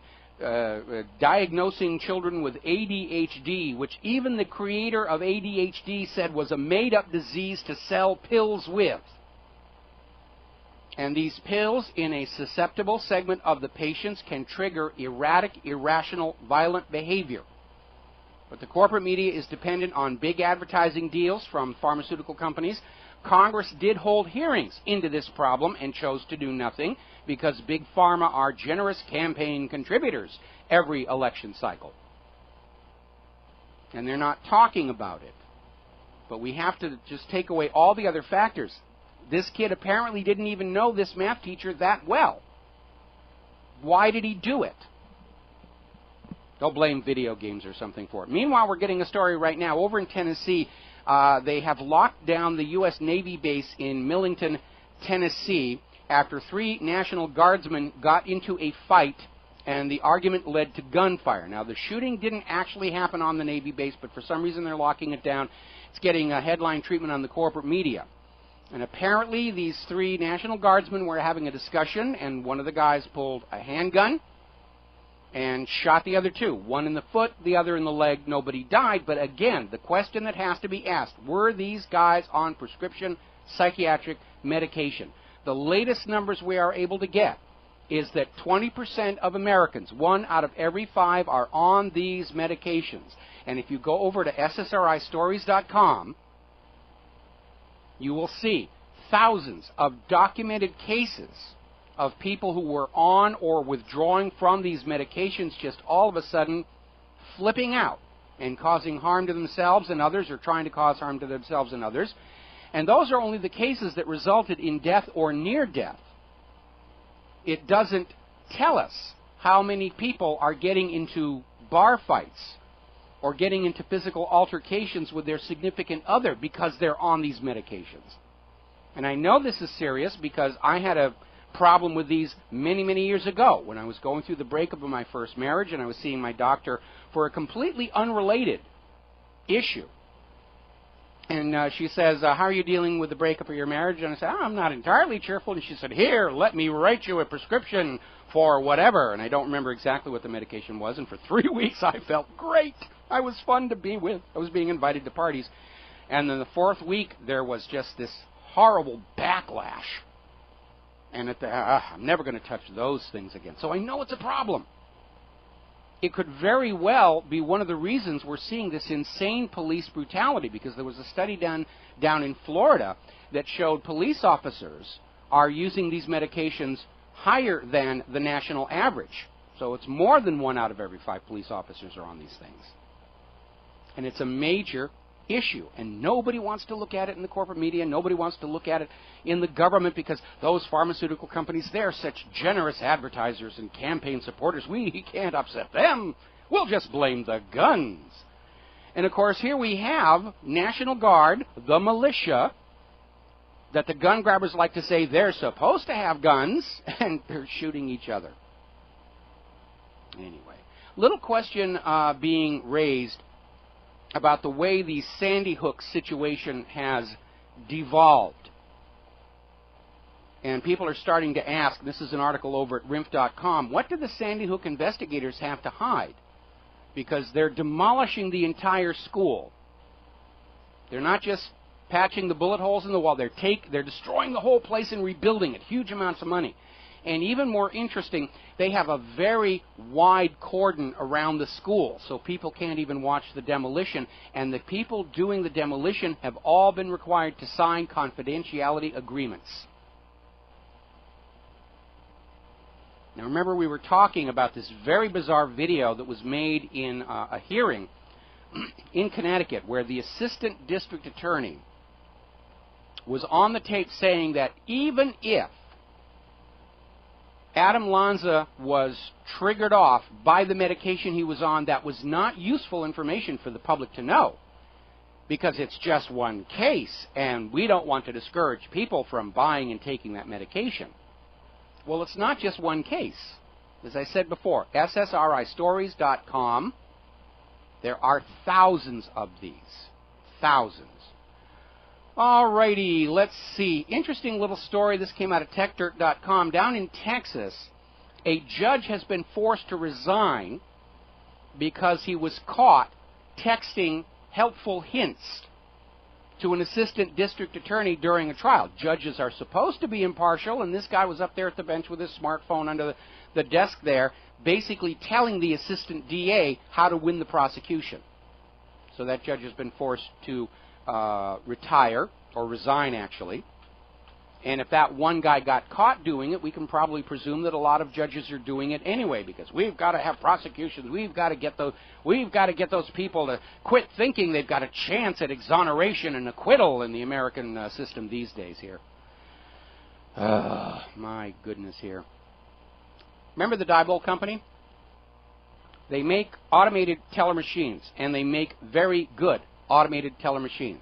[SPEAKER 2] diagnosing children with ADHD, which even the creator of ADHD said was a made-up disease to sell pills with. And these pills, in a susceptible segment of the patients, can trigger erratic, irrational, violent behavior. But the corporate media is dependent on big advertising deals from pharmaceutical companies. Congress did hold hearings into this problem and chose to do nothing because Big Pharma are generous campaign contributors every election cycle. And they're not talking about it. But we have to just take away all the other factors. This kid apparently didn't even know this math teacher that well. Why did he do it? They'll blame video games or something for it. Meanwhile, we're getting a story right now. Over in Tennessee, they have locked down the U.S. Navy base in Millington, Tennessee, after 3 National Guardsmen got into a fight, and the argument led to gunfire. Now, the shooting didn't actually happen on the Navy base, but for some reason they're locking it down. It's getting a headline treatment on the corporate media. And apparently these 3 National Guardsmen were having a discussion, and one of the guys pulled a handgun and shot the other 2. One in the foot, the other in the leg. Nobody died. But again, the question that has to be asked, were these guys on prescription psychiatric medication? The latest numbers we are able to get is that 20% of Americans, 1 out of every 5, are on these medications. And if you go over to ssristories.com, you will see thousands of documented cases of people who were on or withdrawing from these medications just all of a sudden flipping out and causing harm to themselves and others, or trying to cause harm to themselves and others. And those are only the cases that resulted in death or near death. It doesn't tell us how many people are getting into bar fights or getting into physical altercations with their significant other because they're on these medications. And I know this is serious because I had a problem with these many, many years ago when I was going through the breakup of my first marriage, and I was seeing my doctor for a completely unrelated issue. And she says, how are you dealing with the breakup of your marriage? And I said, I'm not entirely cheerful. And she said, here, let me write you a prescription for whatever. And I don't remember exactly what the medication was. And for 3 weeks, I felt great. I was fun to be with. I was being invited to parties. And then the 4th week, there was just this horrible backlash. And I'm never going to touch those things again. So I know it's a problem. It could very well be one of the reasons we're seeing this insane police brutality, because there was a study down in Florida that showed police officers are using these medications higher than the national average. So it's more than 1 out of every 5 police officers are on these things. And it's a major issue, and nobody wants to look at it in the corporate media. Nobody wants to look at it in the government, because those pharmaceutical companies, they're such generous advertisers and campaign supporters. We can't upset them. We'll just blame the guns. And of course, here we have National Guard, the militia, that the gun grabbers like to say they're supposed to have guns, and they're shooting each other. Anyway, little question being raised about the way the Sandy Hook situation has devolved. And people are starting to ask, this is an article over at RINF.com, what do the Sandy Hook investigators have to hide? Because they're demolishing the entire school. They're not just patching the bullet holes in the wall, they're destroying the whole place and rebuilding it, huge amounts of money. And even more interesting, they have a very wide cordon around the school, so people can't even watch the demolition. And the people doing the demolition have all been required to sign confidentiality agreements. Now remember, we were talking about this very bizarre video that was made in a hearing in Connecticut, where the assistant district attorney was on the tape saying that even if Adam Lanza was triggered off by the medication he was on, that was not useful information for the public to know, because it's just one case, and we don't want to discourage people from buying and taking that medication. Well, it's not just one case. As I said before, ssristories.com, there are thousands of these. Thousands. Alrighty, let's see. Interesting little story. This came out of techdirt.com. Down in Texas, a judge has been forced to resign because he was caught texting helpful hints to an assistant district attorney during a trial. Judges are supposed to be impartial, and this guy was up there at the bench with his smartphone under the desk there, basically telling the assistant DA how to win the prosecution. So that judge has been forced to retire, or resign actually. And if that one guy got caught doing it, we can probably presume that a lot of judges are doing it anyway, because we've got to have prosecutions. We've got to get those people to quit thinking they've got a chance at exoneration and acquittal in the American system these days here. My goodness here. Remember the Diebold Company? They make automated teller machines, and they make very good automated teller machines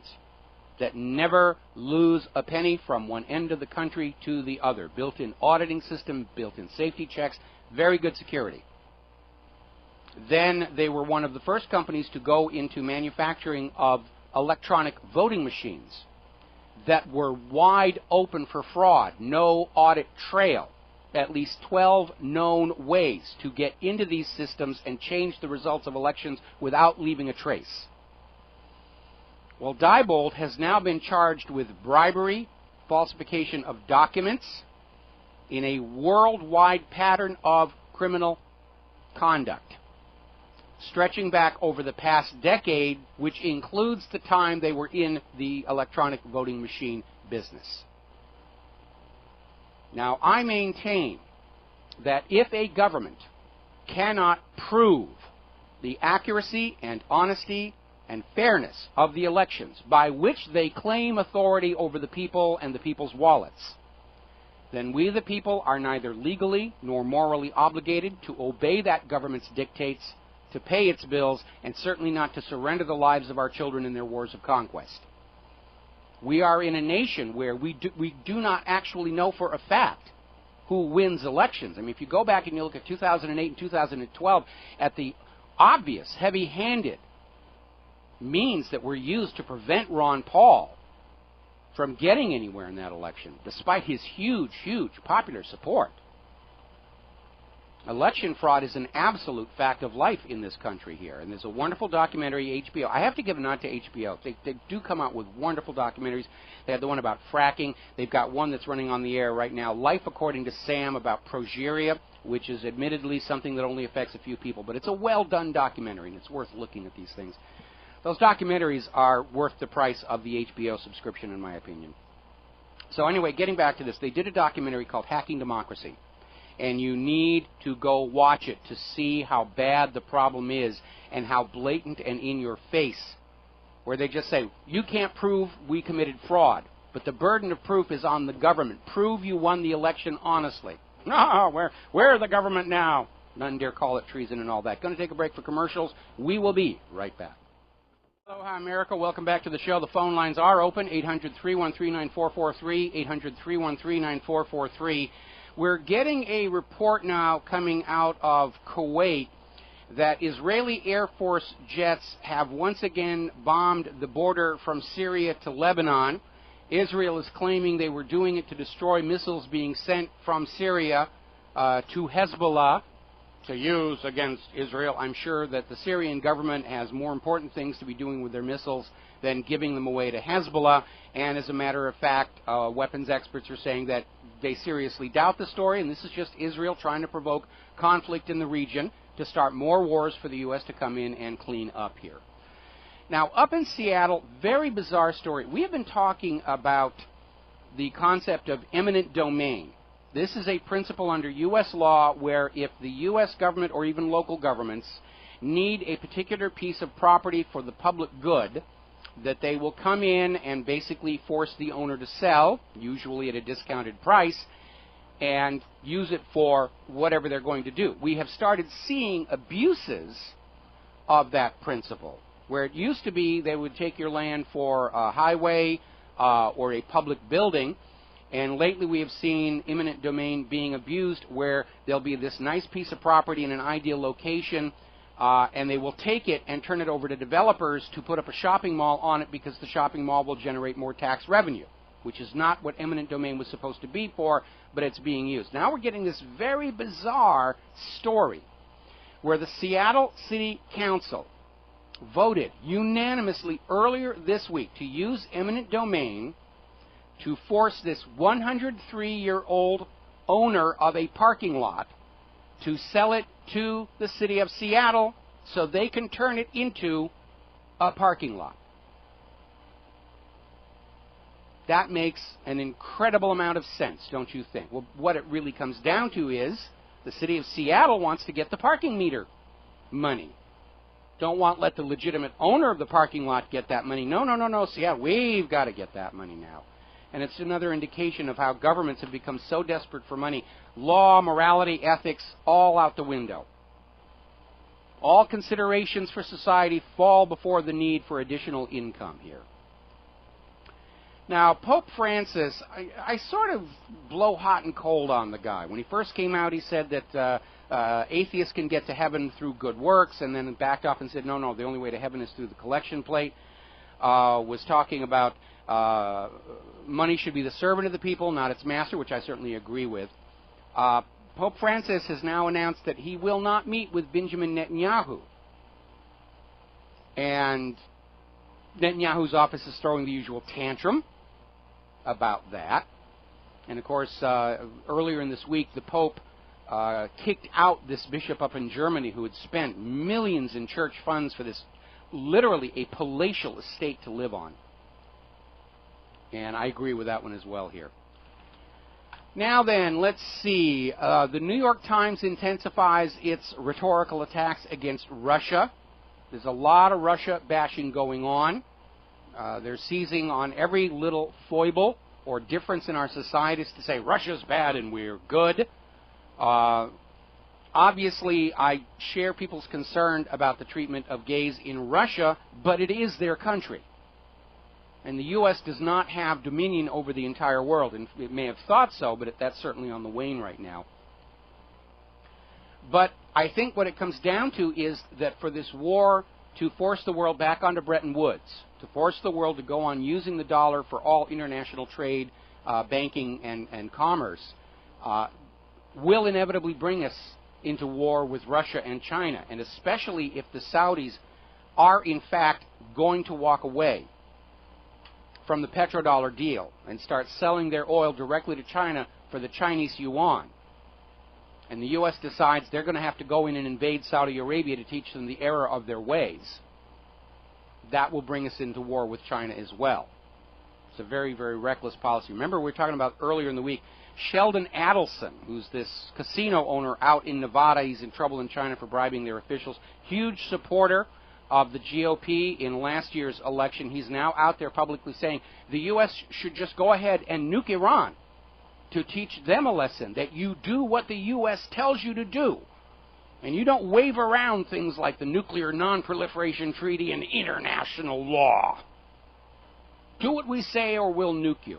[SPEAKER 2] that never lose a penny from one end of the country to the other. Built-in auditing system, built-in safety checks, very good security. Then they were one of the first companies to go into manufacturing of electronic voting machines that were wide open for fraud, no audit trail. At least 12 known ways to get into these systems and change the results of elections without leaving a trace. Well, Diebold has now been charged with bribery, falsification of documents, in a worldwide pattern of criminal conduct, stretching back over the past decade, which includes the time they were in the electronic voting machine business. Now, I maintain that if a government cannot prove the accuracy and honesty and fairness of the elections by which they claim authority over the people and the people's wallets, then we the people are neither legally nor morally obligated to obey that government's dictates, to pay its bills, and certainly not to surrender the lives of our children in their wars of conquest. We are in a nation where we do not actually know for a fact who wins elections. I mean, if you go back and you look at 2008 and 2012 at the obvious heavy-handed means that were used to prevent Ron Paul from getting anywhere in that election, despite his huge, huge popular support. Election fraud is an absolute fact of life in this country here. And there's a wonderful documentary, HBO. I have to give a nod to HBO. They do come out with wonderful documentaries. They have the one about fracking. They've got one that's running on the air right now, Life According to Sam, about progeria, which is admittedly something that only affects a few people. But it's a well-done documentary, and it's worth looking at these things. Those documentaries are worth the price of the HBO subscription, in my opinion. So anyway, getting back to this, they did a documentary called Hacking Democracy. And you need to go watch it to see how bad the problem is and how blatant and in your face, where they just say, you can't prove we committed fraud, but the burden of proof is on the government. Prove you won the election honestly. No, where the government now? None dare call it treason and all that. Going to take a break for commercials. We will be right back. Aloha, America. Welcome back to the show. The phone lines are open, 800-313-9443, 800-313-9443. We're getting a report now coming out of Kuwait that Israeli Air Force jets have once again bombed the border from Syria to Lebanon. Israel is claiming they were doing it to destroy missiles being sent from Syria to Hezbollah to use against Israel. I'm sure that the Syrian government has more important things to be doing with their missiles than giving them away to Hezbollah. And as a matter of fact, weapons experts are saying that they seriously doubt the story, and this is just Israel trying to provoke conflict in the region to start more wars for the U.S. to come in and clean up here. Now, up in Seattle, very bizarre story. We have been talking about the concept of eminent domain. This is a principle under U.S. law where if the U.S. government or even local governments need a particular piece of property for the public good, that they will come in and basically force the owner to sell, usually at a discounted price, and use it for whatever they're going to do. We have started seeing abuses of that principle, where it used to be they would take your land for a highway or a public building, and lately we have seen eminent domain being abused where there'll be this nice piece of property in an ideal location, and they will take it and turn it over to developers to put up a shopping mall on it because the shopping mall will generate more tax revenue, which is not what eminent domain was supposed to be for, but it's being used. Now we're getting this very bizarre story where the Seattle City Council voted unanimously earlier this week to use eminent domain to force this 103-year-old owner of a parking lot to sell it to the city of Seattle so they can turn it into a parking lot. That makes an incredible amount of sense, don't you think? Well, what it really comes down to is the city of Seattle wants to get the parking meter money. Don't let the legitimate owner of the parking lot get that money. No, Seattle, we've got to get that money now. And it's another indication of how governments have become so desperate for money. Law, morality, ethics, all out the window. All considerations for society fall before the need for additional income here. Now, Pope Francis, I sort of blow hot and cold on the guy. When he first came out, he said that atheists can get to heaven through good works, and then backed off and said, no, the only way to heaven is through the collection plate. Was talking about money should be the servant of the people, not its master, which I certainly agree with. Pope Francis has now announced that he will not meet with Benjamin Netanyahu. And Netanyahu's office is throwing the usual tantrum about that. And, of course, earlier in this week, the Pope kicked out this bishop up in Germany who had spent millions in church funds for this, literally a palatial estate to live on. And I agree with that one as well here. Now then, let's see. The New York Times intensifies its rhetorical attacks against Russia. There's a lot of Russia bashing going on. They're seizing on every little foible or difference in our societies to say Russia's bad and we're good. Obviously, I share people's concern about the treatment of gays in Russia, but it is their country. And the U.S. does not have dominion over the entire world. And it may have thought so, but that's certainly on the wane right now. But I think what it comes down to is that for this war to force the world back onto Bretton Woods, to force the world to go on using the dollar for all international trade, banking, and commerce, will inevitably bring us into war with Russia and China, and especially if the Saudis are, in fact, going to walk away from the petrodollar deal and start selling their oil directly to China for the Chinese yuan. And the U.S. decides they're going to have to go in and invade Saudi Arabia to teach them the error of their ways. That will bring us into war with China as well. It's a very, very reckless policy. Remember, we were talking about earlier in the week, Sheldon Adelson, who's this casino owner out in Nevada. He's in trouble in China for bribing their officials. Huge supporter of the GOP in last year's election. He's now out there publicly saying the U.S. should just go ahead and nuke Iran to teach them a lesson, that you do what the U.S. tells you to do. And you don't wave around things like the Nuclear Non-Proliferation Treaty and international law. Do what we say or we'll nuke you.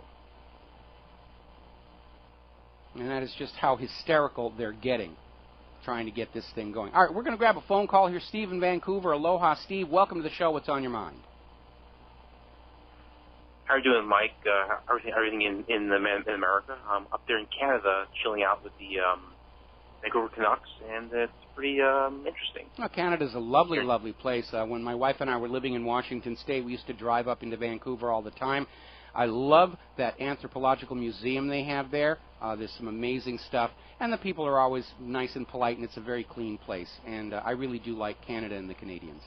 [SPEAKER 2] And that is just how hysterical they're getting, trying to get this thing going. All right, we're going to grab a phone call here. Steve in Vancouver. Aloha, Steve. Welcome to the show. What's on your mind?
[SPEAKER 3] How are you doing, Mike? Everything in America. Up there in Canada, chilling out with the Vancouver Canucks, and it's pretty interesting.
[SPEAKER 2] Well, Canada's a lovely, lovely place. When my wife and I were living in Washington State, we used to drive up into Vancouver all the time. I love that anthropological museum they have there. There's some amazing stuff, and the people are always nice and polite, and it's a very clean place. And I really do like Canada and the Canadians.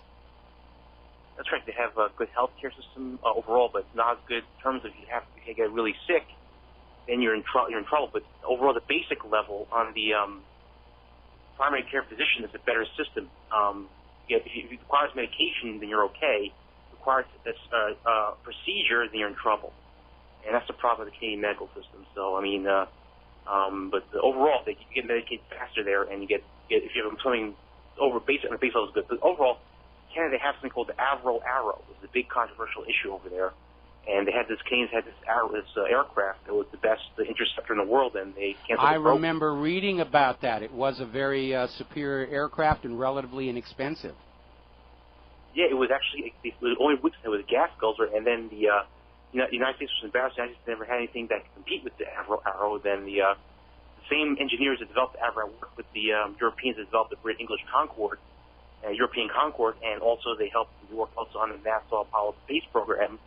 [SPEAKER 3] That's right. They have a good healthcare system overall, but not as good in terms of if you get really sick, then you're in trouble. But overall, the basic level on the primary care physician is a better system. If it requires medication, then you're okay. Requires procedure, then you're in trouble. And that's the problem with the Canadian medical system. So, I mean, but overall, you get medicated faster there, and you get if you have something over basic on the base level is good. But overall, Canada has something called the Avro Arrow. It was a big controversial issue over there. And Canadians had this aircraft that was the best interceptor in the world, and they canceled the program.
[SPEAKER 2] I remember reading about that. It was a very superior aircraft and relatively inexpensive.
[SPEAKER 3] Yeah, it was actually the only weeks it was a gas guzzler, and then the United States was embarrassed. The United States never had anything that could compete with the Avro Arrow. Then the same engineers that developed the Avro worked with the Europeans that developed the British English Concorde, European Concorde, and also they work also on the NASA Apollo space program,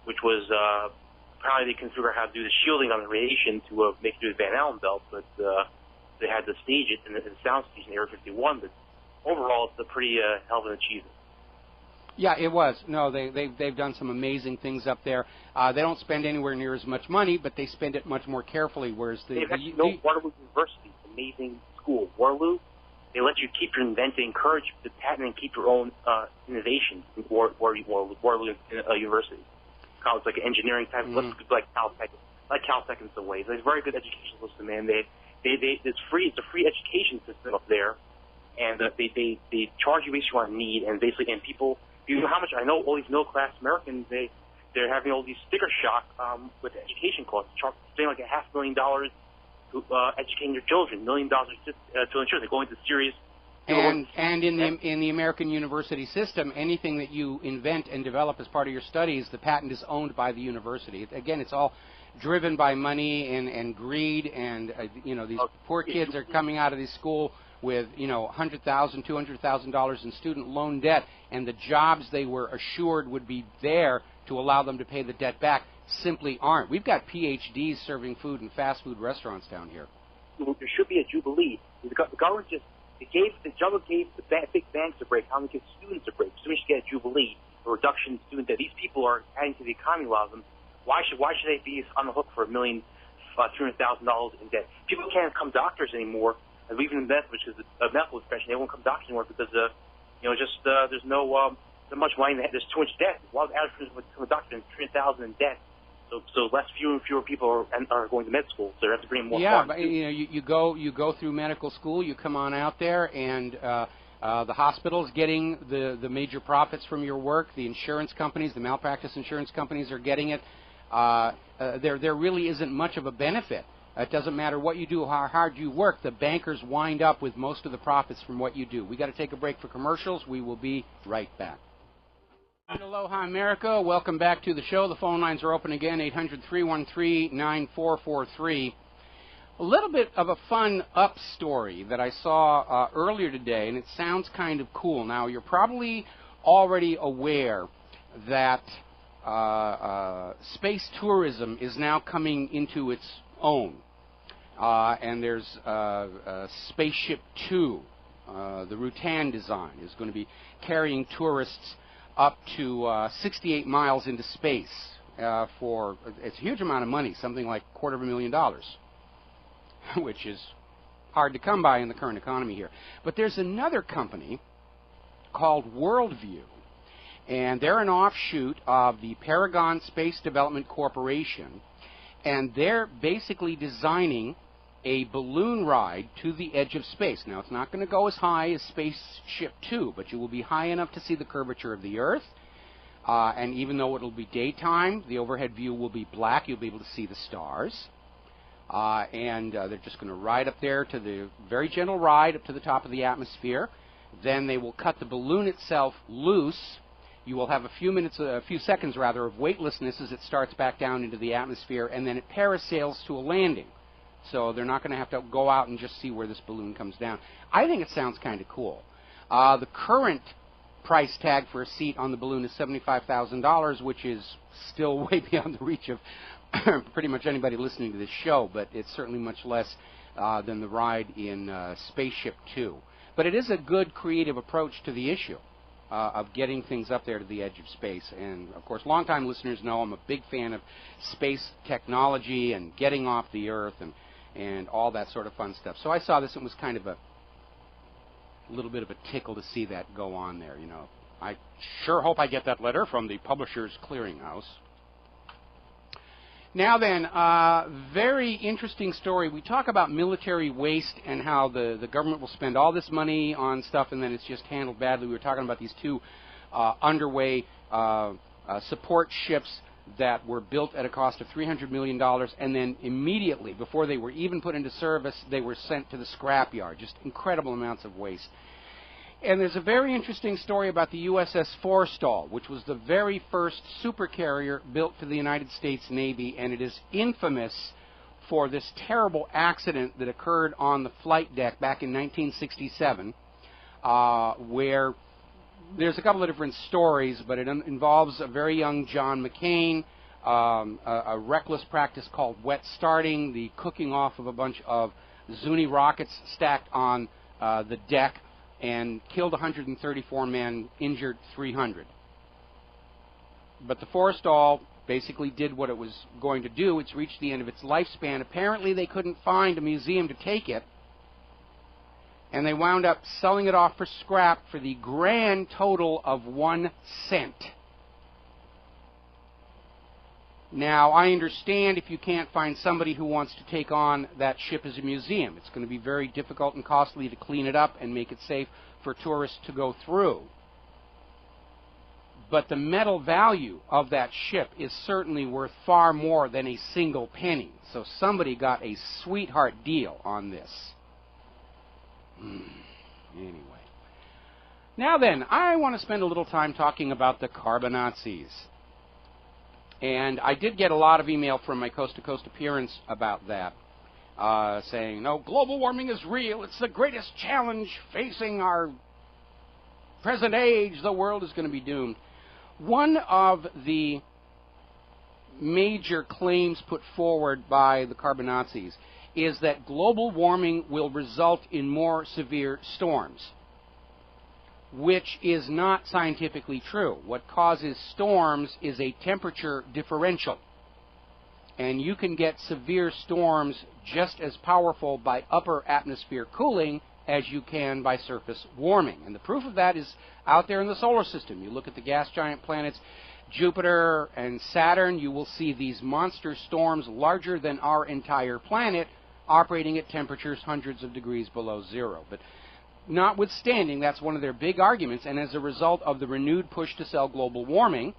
[SPEAKER 3] which was apparently they couldn't figure out how to do the shielding on the radiation to make it do the Van Allen belt, but they had to stage it in the sound stage in Area 51. But overall, it's a pretty hell of an achievement.
[SPEAKER 2] Yeah, it was. No, they've done some amazing things up there. They don't spend anywhere near as much money, but they spend it much more carefully. Whereas
[SPEAKER 3] Waterloo University, amazing school. Waterloo, they let you keep your inventing, encourage the patent, and keep your own innovation. Waterloo University. college, like an engineering type, like Caltech in some ways. It's a very good education system, man. It's free. It's a free education system up there, and they charge you based on need, and basically, and people, you know how much I know all these middle class Americans, they're having all these sticker shock with education costs, spending like $500,000 to educating your children, $1 million to children. They're going to serious.
[SPEAKER 2] And in the American university system, anything that you invent and develop as part of your studies, the patent is owned by the university. Again, it's all driven by money and greed, and these poor kids are coming out of this school with $100,000, $200,000 in student loan debt, and the jobs they were assured would be there to allow them to pay the debt back simply aren't. We've got PhDs serving food in fast food restaurants down here.
[SPEAKER 3] There should be a jubilee. The government the government gave the big banks a break. How many give students a break? Students should get a jubilee, a reduction in student debt. These people are adding to the economy, a lot of them. Why should they be on the hook for $1,200,000 in debt? People can't become doctors anymore, and even in that, which is a medical profession, they won't become doctors anymore because there's no much money. There's too much debt. A lot of average people become a doctor and $300,000 in debt. So fewer and fewer people are going to med school. So they have to bring more.
[SPEAKER 2] Yeah, but you go through medical school. You come on out there, and the hospital's getting the major profits from your work. The insurance companies, the malpractice insurance companies, are getting it. There really isn't much of a benefit. It doesn't matter what you do, how hard you work. The bankers wind up with most of the profits from what you do. We got to take a break for commercials. We will be right back. Aloha, America. Welcome back to the show. The phone lines are open again, 800-313-9443. A little bit of a fun up story that I saw earlier today, and it sounds kind of cool. Now, you're probably already aware that space tourism is now coming into its own. And there's Spaceship Two, the Rutan design, is going to be carrying tourists up to 68 miles into space for it's a huge amount of money, something like $250,000, which is hard to come by in the current economy here. But there's another company called Worldview, and they're an offshoot of the Paragon Space Development Corporation, and they're basically designing a balloon ride to the edge of space. Now, it's not going to go as high as Spaceship Two, but you will be high enough to see the curvature of the Earth. And even though it will be daytime, the overhead view will be black. You'll be able to see the stars. And they're just going to ride up there to the very gentle ride up to the top of the atmosphere. Then they will cut the balloon itself loose. You will have a few seconds of weightlessness as it starts back down into the atmosphere, and then it parasails to a landing. So they're not going to have to go out and just see where this balloon comes down. I think it sounds kind of cool. The current price tag for a seat on the balloon is $75,000, which is still way beyond the reach of pretty much anybody listening to this show, but it's certainly much less than the ride in Spaceship Two. But it is a good creative approach to the issue of getting things up there to the edge of space. And, of course, longtime listeners know I'm a big fan of space technology and getting off the Earth and all that sort of fun stuff. So I saw this and it was kind of a little bit of a tickle to see that go on there, I sure hope I get that letter from the Publishers Clearinghouse. Now then, very interesting story. We talk about military waste and how the government will spend all this money on stuff and then it's just handled badly. We were talking about these two underway support ships that were built at a cost of $300 million, and then immediately, before they were even put into service, they were sent to the scrapyard. Just incredible amounts of waste. And there's a very interesting story about the USS Forrestal, which was the very first supercarrier built for the United States Navy, and it is infamous for this terrible accident that occurred on the flight deck back in 1967, where there's a couple of different stories, but it involves a very young John McCain, a reckless practice called wet starting, the cooking off of a bunch of Zuni rockets stacked on the deck, and killed 134 men, injured 300. But the Forrestal basically did what it was going to do. It's reached the end of its lifespan. Apparently they couldn't find a museum to take it, and they wound up selling it off for scrap for the grand total of 1 cent. Now, I understand if you can't find somebody who wants to take on that ship as a museum. It's going to be very difficult and costly to clean it up and make it safe for tourists to go through. But the metal value of that ship is certainly worth far more than a single penny. So somebody got a sweetheart deal on this. Anyway. Now then, I want to spend a little time talking about the Carbonazis. And I did get a lot of email from my coast-to-coast appearance about that, saying, no, global warming is real. It's the greatest challenge facing our present age. The world is going to be doomed. One of the major claims put forward by the Carbonazis is that global warming will result in more severe storms, which is not scientifically true. What causes storms is a temperature differential. And you can get severe storms just as powerful by upper atmosphere cooling as you can by surface warming. And the proof of that is out there in the solar system. You look at the gas giant planets, Jupiter and Saturn, you will see these monster storms larger than our entire planet operating at temperatures hundreds of degrees below zero. But notwithstanding, that's one of their big arguments, and as a result of the renewed push to sell global warming,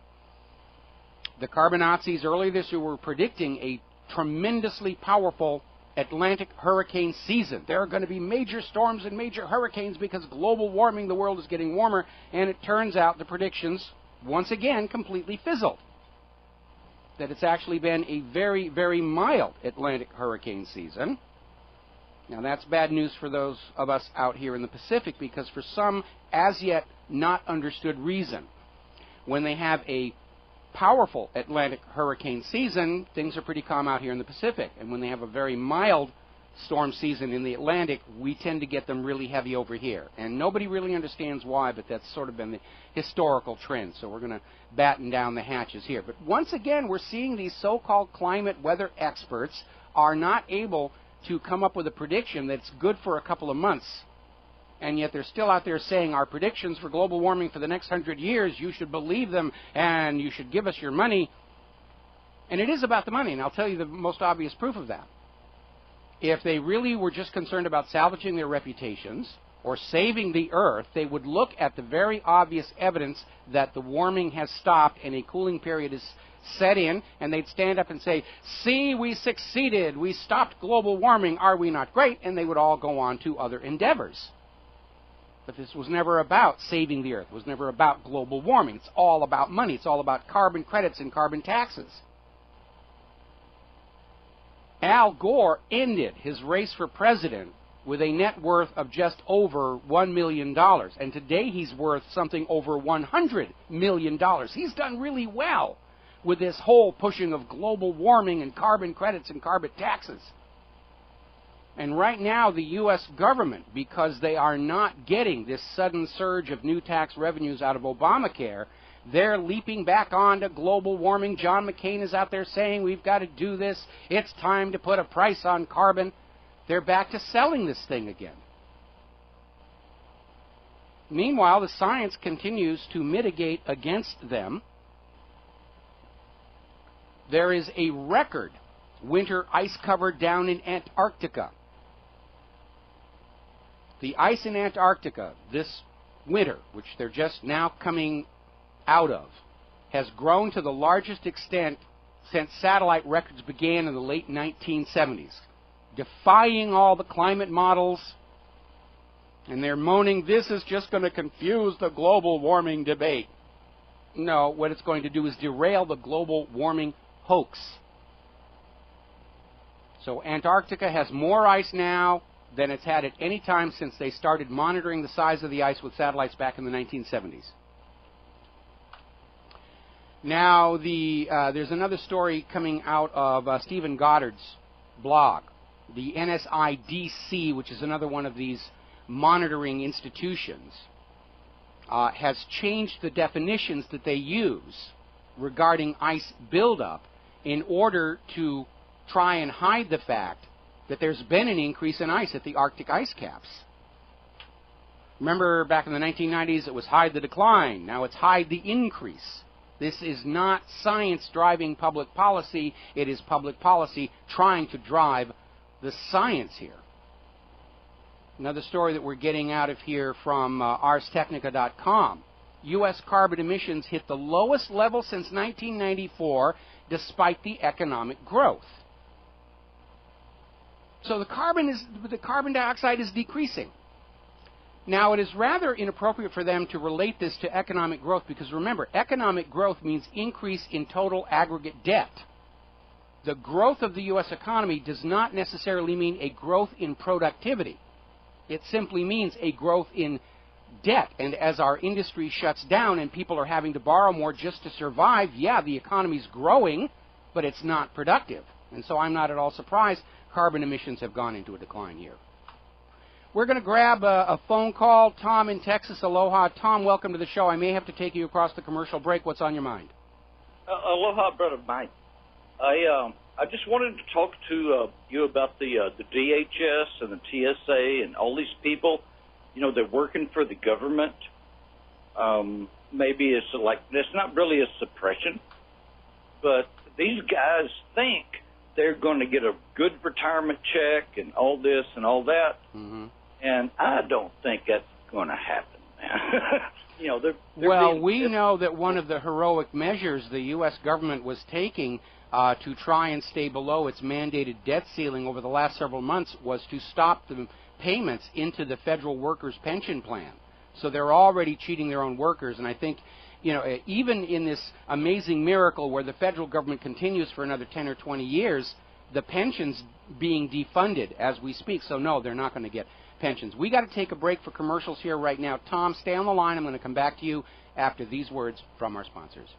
[SPEAKER 2] the Carbonazis earlier this year were predicting a tremendously powerful Atlantic hurricane season. There are going to be major storms and major hurricanes because global warming, the world is getting warmer, and it turns out the predictions, once again, completely fizzled. That it's actually been a very, very mild Atlantic hurricane season. Now, that's bad news for those of us out here in the Pacific because for some as yet not understood reason, when they have a powerful Atlantic hurricane season, things are pretty calm out here in the Pacific. And when they have a very mild storm season in the Atlantic, we tend to get them really heavy over here. And nobody really understands why, but that's sort of been the historical trend. So we're going to batten down the hatches here. But once again, we're seeing these so-called climate weather experts are not able to come up with a prediction that's good for a couple of months. And yet they're still out there saying our predictions for global warming for the next 100 years, you should believe them and you should give us your money. And it is about the money, and I'll tell you the most obvious proof of that. If they really were just concerned about salvaging their reputations or saving the Earth, they would look at the very obvious evidence that the warming has stopped and a cooling period is set in, and they'd stand up and say, see, we succeeded, we stopped global warming, are we not great? And they would all go on to other endeavors. But this was never about saving the Earth. It was never about global warming. It's all about money. It's all about carbon credits and carbon taxes. Al Gore ended his race for president with a net worth of just over $1 million. And today he's worth something over $100 million. He's done really well with this whole pushing of global warming and carbon credits and carbon taxes. And right now, the U.S. government, because they are not getting this sudden surge of new tax revenues out of Obamacare, they're leaping back onto global warming. John McCain is out there saying, we've got to do this. It's time to put a price on carbon. They're back to selling this thing again. Meanwhile, the science continues to mitigate against them. There is a record winter ice cover down in Antarctica. The ice in Antarctica this winter, which they're just now coming out of, has grown to the largest extent since satellite records began in the late 1970s, defying all the climate models. And they're moaning, this is just going to confuse the global warming debate. No, what it's going to do is derail the global warming hoax. So Antarctica has more ice now than it's had at any time since they started monitoring the size of the ice with satellites back in the 1970s. Now, there's another story coming out of Stephen Goddard's blog. The NSIDC, which is another one of these monitoring institutions, has changed the definitions that they use regarding ice buildup in order to try and hide the fact that there's been an increase in ice at the Arctic ice caps. Remember back in the 1990s it was hide the decline. Now it's hide the increase. This is not science driving public policy. It is public policy trying to drive the science here. Another story that we're getting out of here from ArsTechnica.com. U.S. carbon emissions hit the lowest level since 1994 despite the economic growth. So the carbon dioxide is decreasing. Now, it is rather inappropriate for them to relate this to economic growth because, remember, economic growth means increase in total aggregate debt. The growth of the U.S. economy does not necessarily mean a growth in productivity. It simply means a growth in debt. And as our industry shuts down and people are having to borrow more just to survive, yeah, the economy's growing, but it's not productive. And so I'm not at all surprised carbon emissions have gone into a decline here. We're going to grab a phone call. Tom in Texas, aloha. Tom, welcome to the show. I may have to take you across the commercial break. What's on your mind?
[SPEAKER 4] Aloha, brother Mike. I just wanted to talk to you about the DHS and the TSA and all these people. You know, they're working for the government. Maybe it's not really a suppression, but these guys think they're going to get a good retirement check and all this and all that. Mm-hmm. And I don't think that's going to happen, man. You know, they're
[SPEAKER 2] we know that one of the heroic measures the U.S. government was taking to try and stay below its mandated debt ceiling over the last several months was to stop the payments into the federal workers' pension plan. So they're already cheating their own workers. And I think, you know, even in this amazing miracle where the federal government continues for another 10 or 20 years, the pension's being defunded as we speak. So, no, they're not going to get pensions. We got to take a break for commercials here right now. Tom, stay on the line. I'm going to come back to you after these words from our sponsors.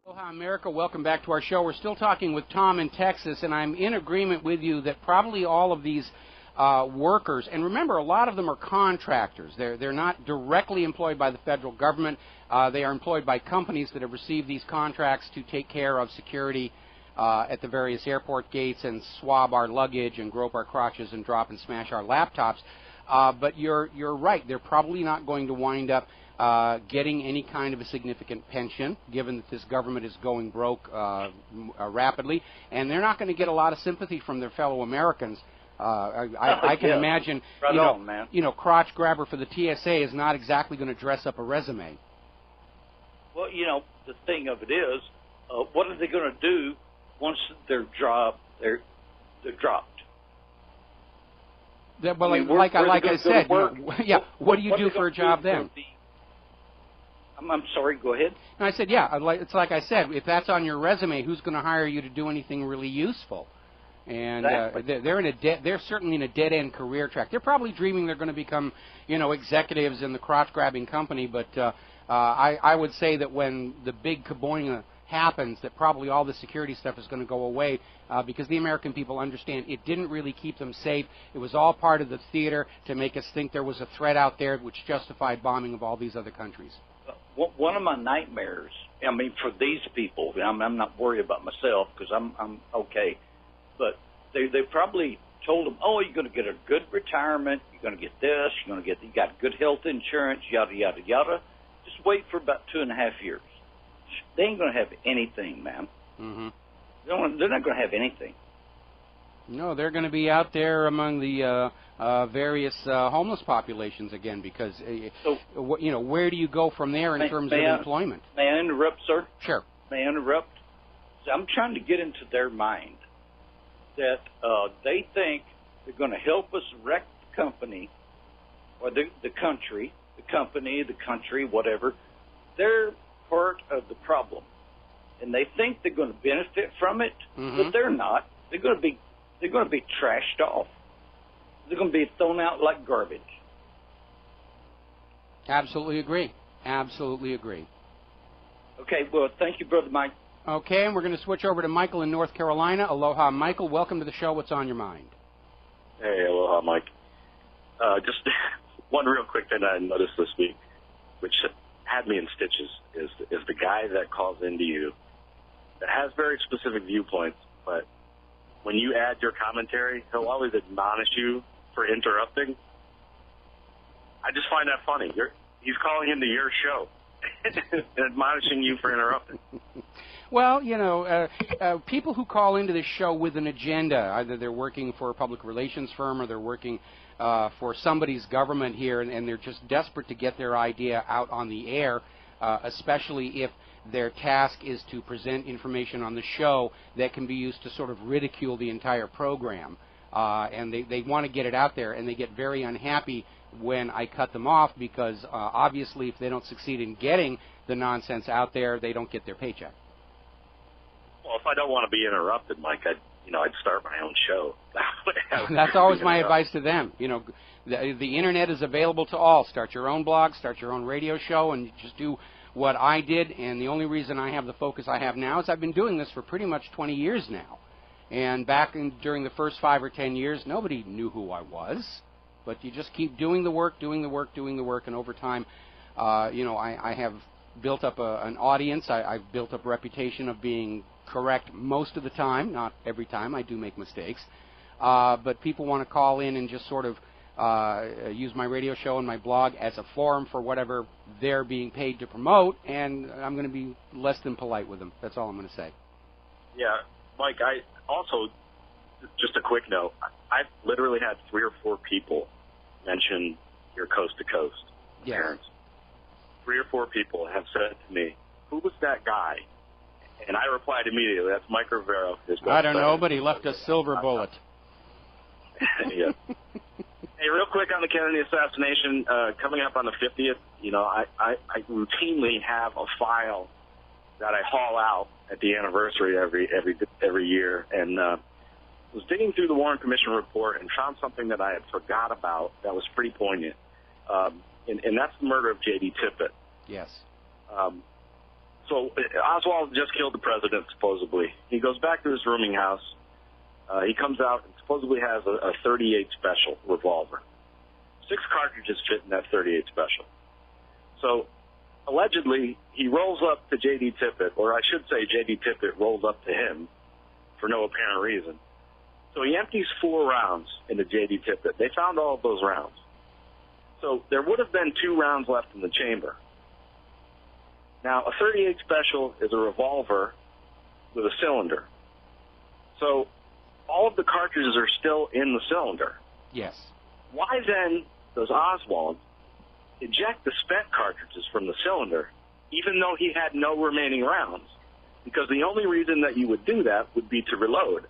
[SPEAKER 2] Aloha, America. Welcome back to our show. We're still talking with Tom in Texas, and I'm in agreement with you that probably all of these workers, and remember, a lot of them are contractors. They're not directly employed by the federal government. They are employed by companies that have received these contracts to take care of security at the various airport gates and swab our luggage and grope our crotches and drop and smash our laptops. But you're right. They're probably not going to wind up getting any kind of a significant pension, given that this government is going broke rapidly, and they're not going to get a lot of sympathy from their fellow Americans. I can imagine, crotch grabber for the TSA is not exactly going to dress up a resume.
[SPEAKER 4] Well, you know, the thing of it is, what are they going to do once they're dropped?
[SPEAKER 2] Well, like I said, what do you do for a job then?
[SPEAKER 4] I'm sorry, go ahead.
[SPEAKER 2] And I said, it's like I said, if that's on your resume, who's going to hire you to do anything really useful? And
[SPEAKER 4] exactly.
[SPEAKER 2] They're certainly in a dead-end career track. They're probably dreaming they're going to become, executives in the crotch-grabbing company. But I would say that when the big kaboing happens, that probably all the security stuff is going to go away because the American people understand it didn't really keep them safe. It was all part of the theater to make us think there was a threat out there which justified bombing of all these other countries.
[SPEAKER 4] One of my nightmares, for these people, I'm not worried about myself because I'm okay. But they probably told them, oh, you're going to get a good retirement, you're going to get this, you got good health insurance, yada, yada, yada. Just wait for about 2.5 years. They ain't going to have anything, man. Mm-hmm. They're not going to have anything.
[SPEAKER 2] No, they're going to be out there among the various homeless populations again because, where do you go from there in terms of employment?
[SPEAKER 4] May I interrupt, sir?
[SPEAKER 2] Sure.
[SPEAKER 4] May I interrupt? So I'm trying to get into their mind that they think they're going to help us wreck the company or the country, whatever. They're part of the problem. And they think they're going to benefit from it, but they're not. They're going to be trashed off. They're going to be thrown out like garbage.
[SPEAKER 2] Absolutely agree. Absolutely agree.
[SPEAKER 4] Okay, well, thank you, Brother Mike.
[SPEAKER 2] Okay, and we're going to switch over to Michael in North Carolina. Aloha, Michael. Welcome to the show. What's on your mind?
[SPEAKER 5] Hey, aloha, Mike. Just one real quick thing I noticed this week, which had me in stitches, is the guy that calls into you that has very specific viewpoints, but when you add your commentary, he'll always admonish you for interrupting. I just find that funny. He's calling into your show. and admonishing you for interrupting.
[SPEAKER 2] Well, you know, people who call into this show with an agenda, either they're working for a public relations firm or they're working for somebody's government here, and they're just desperate to get their idea out on the air, especially if their task is to present information on the show that can be used to sort of ridicule the entire program. And they want to get it out there, and they get very unhappy when I cut them off because obviously if they don't succeed in getting the nonsense out there, they don't get their paycheck.
[SPEAKER 5] Well, if I don't want to be interrupted, Mike, I'd start my own show.
[SPEAKER 2] That's always my advice to them. You know, the internet is available to all. Start your own blog, start your own radio show, and just do what I did. And the only reason I have the focus I have now is I've been doing this for pretty much 20 years now. And back during the first 5 or 10 years, nobody knew who I was. But you just keep doing the work, and over time, I have built up an audience. I've built up a reputation of being correct most of the time, not every time. I do make mistakes. But people want to call in and just sort of use my radio show and my blog as a forum for whatever they're being paid to promote, and I'm going to be less than polite with them. That's all I'm going to say.
[SPEAKER 5] Yeah, Mike, I also, just a quick note, I've literally had 3 or 4 people mention your Coast to Coast appearance. 3 or 4 people have said to me, who was that guy? And I replied immediately, that's Michael Rivero.
[SPEAKER 2] I don't know, but he left a silver bullet.
[SPEAKER 5] Yeah. Hey, real quick on the Kennedy assassination, coming up on the 50th, I routinely have a file that I haul out at the anniversary every year, and was digging through the Warren Commission report and found something that I had forgot about that was pretty poignant, and that's the murder of J.D. Tippit.
[SPEAKER 2] Yes.
[SPEAKER 5] So Oswald just killed the president, supposedly. He goes back to his rooming house. He comes out and supposedly has a .38 special revolver. 6 cartridges fit in that .38 special. So allegedly, he rolls up to J.D. Tippit, or I should say J.D. Tippit rolls up to him for no apparent reason. So he empties 4 rounds into J.D. Tippit. They found all of those rounds. So there would have been 2 rounds left in the chamber. Now, a .38 special is a revolver with a cylinder. So all of the cartridges are still in the cylinder.
[SPEAKER 2] Yes.
[SPEAKER 5] Why then does Oswald eject the spent cartridges from the cylinder, even though he had no remaining rounds? Because the only reason that you would do that would be to reload.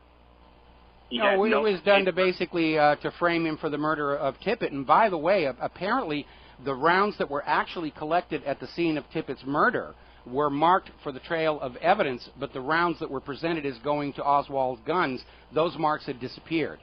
[SPEAKER 2] It was done to basically to frame him for the murder of Tippit. And by the way, apparently the rounds that were actually collected at the scene of Tippit's murder were marked for the trail of evidence, but the rounds that were presented as going to Oswald's guns, those marks had disappeared.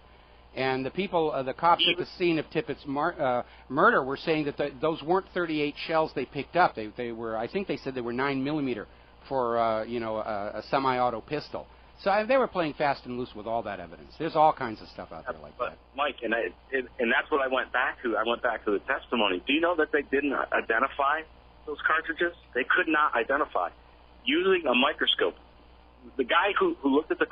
[SPEAKER 2] And the people, the cops at the scene of Tippit's murder were saying that those weren't .38 shells they picked up. They were, I think they said they were 9mm for, a semi-auto pistol. So they were playing fast and loose with all that evidence. There's all kinds of stuff out there like that.
[SPEAKER 5] Mike, and that's what I went back to. I went back to the testimony. Do you know that they didn't identify those cartridges? They could not identify. Using a microscope, the guy who looked at the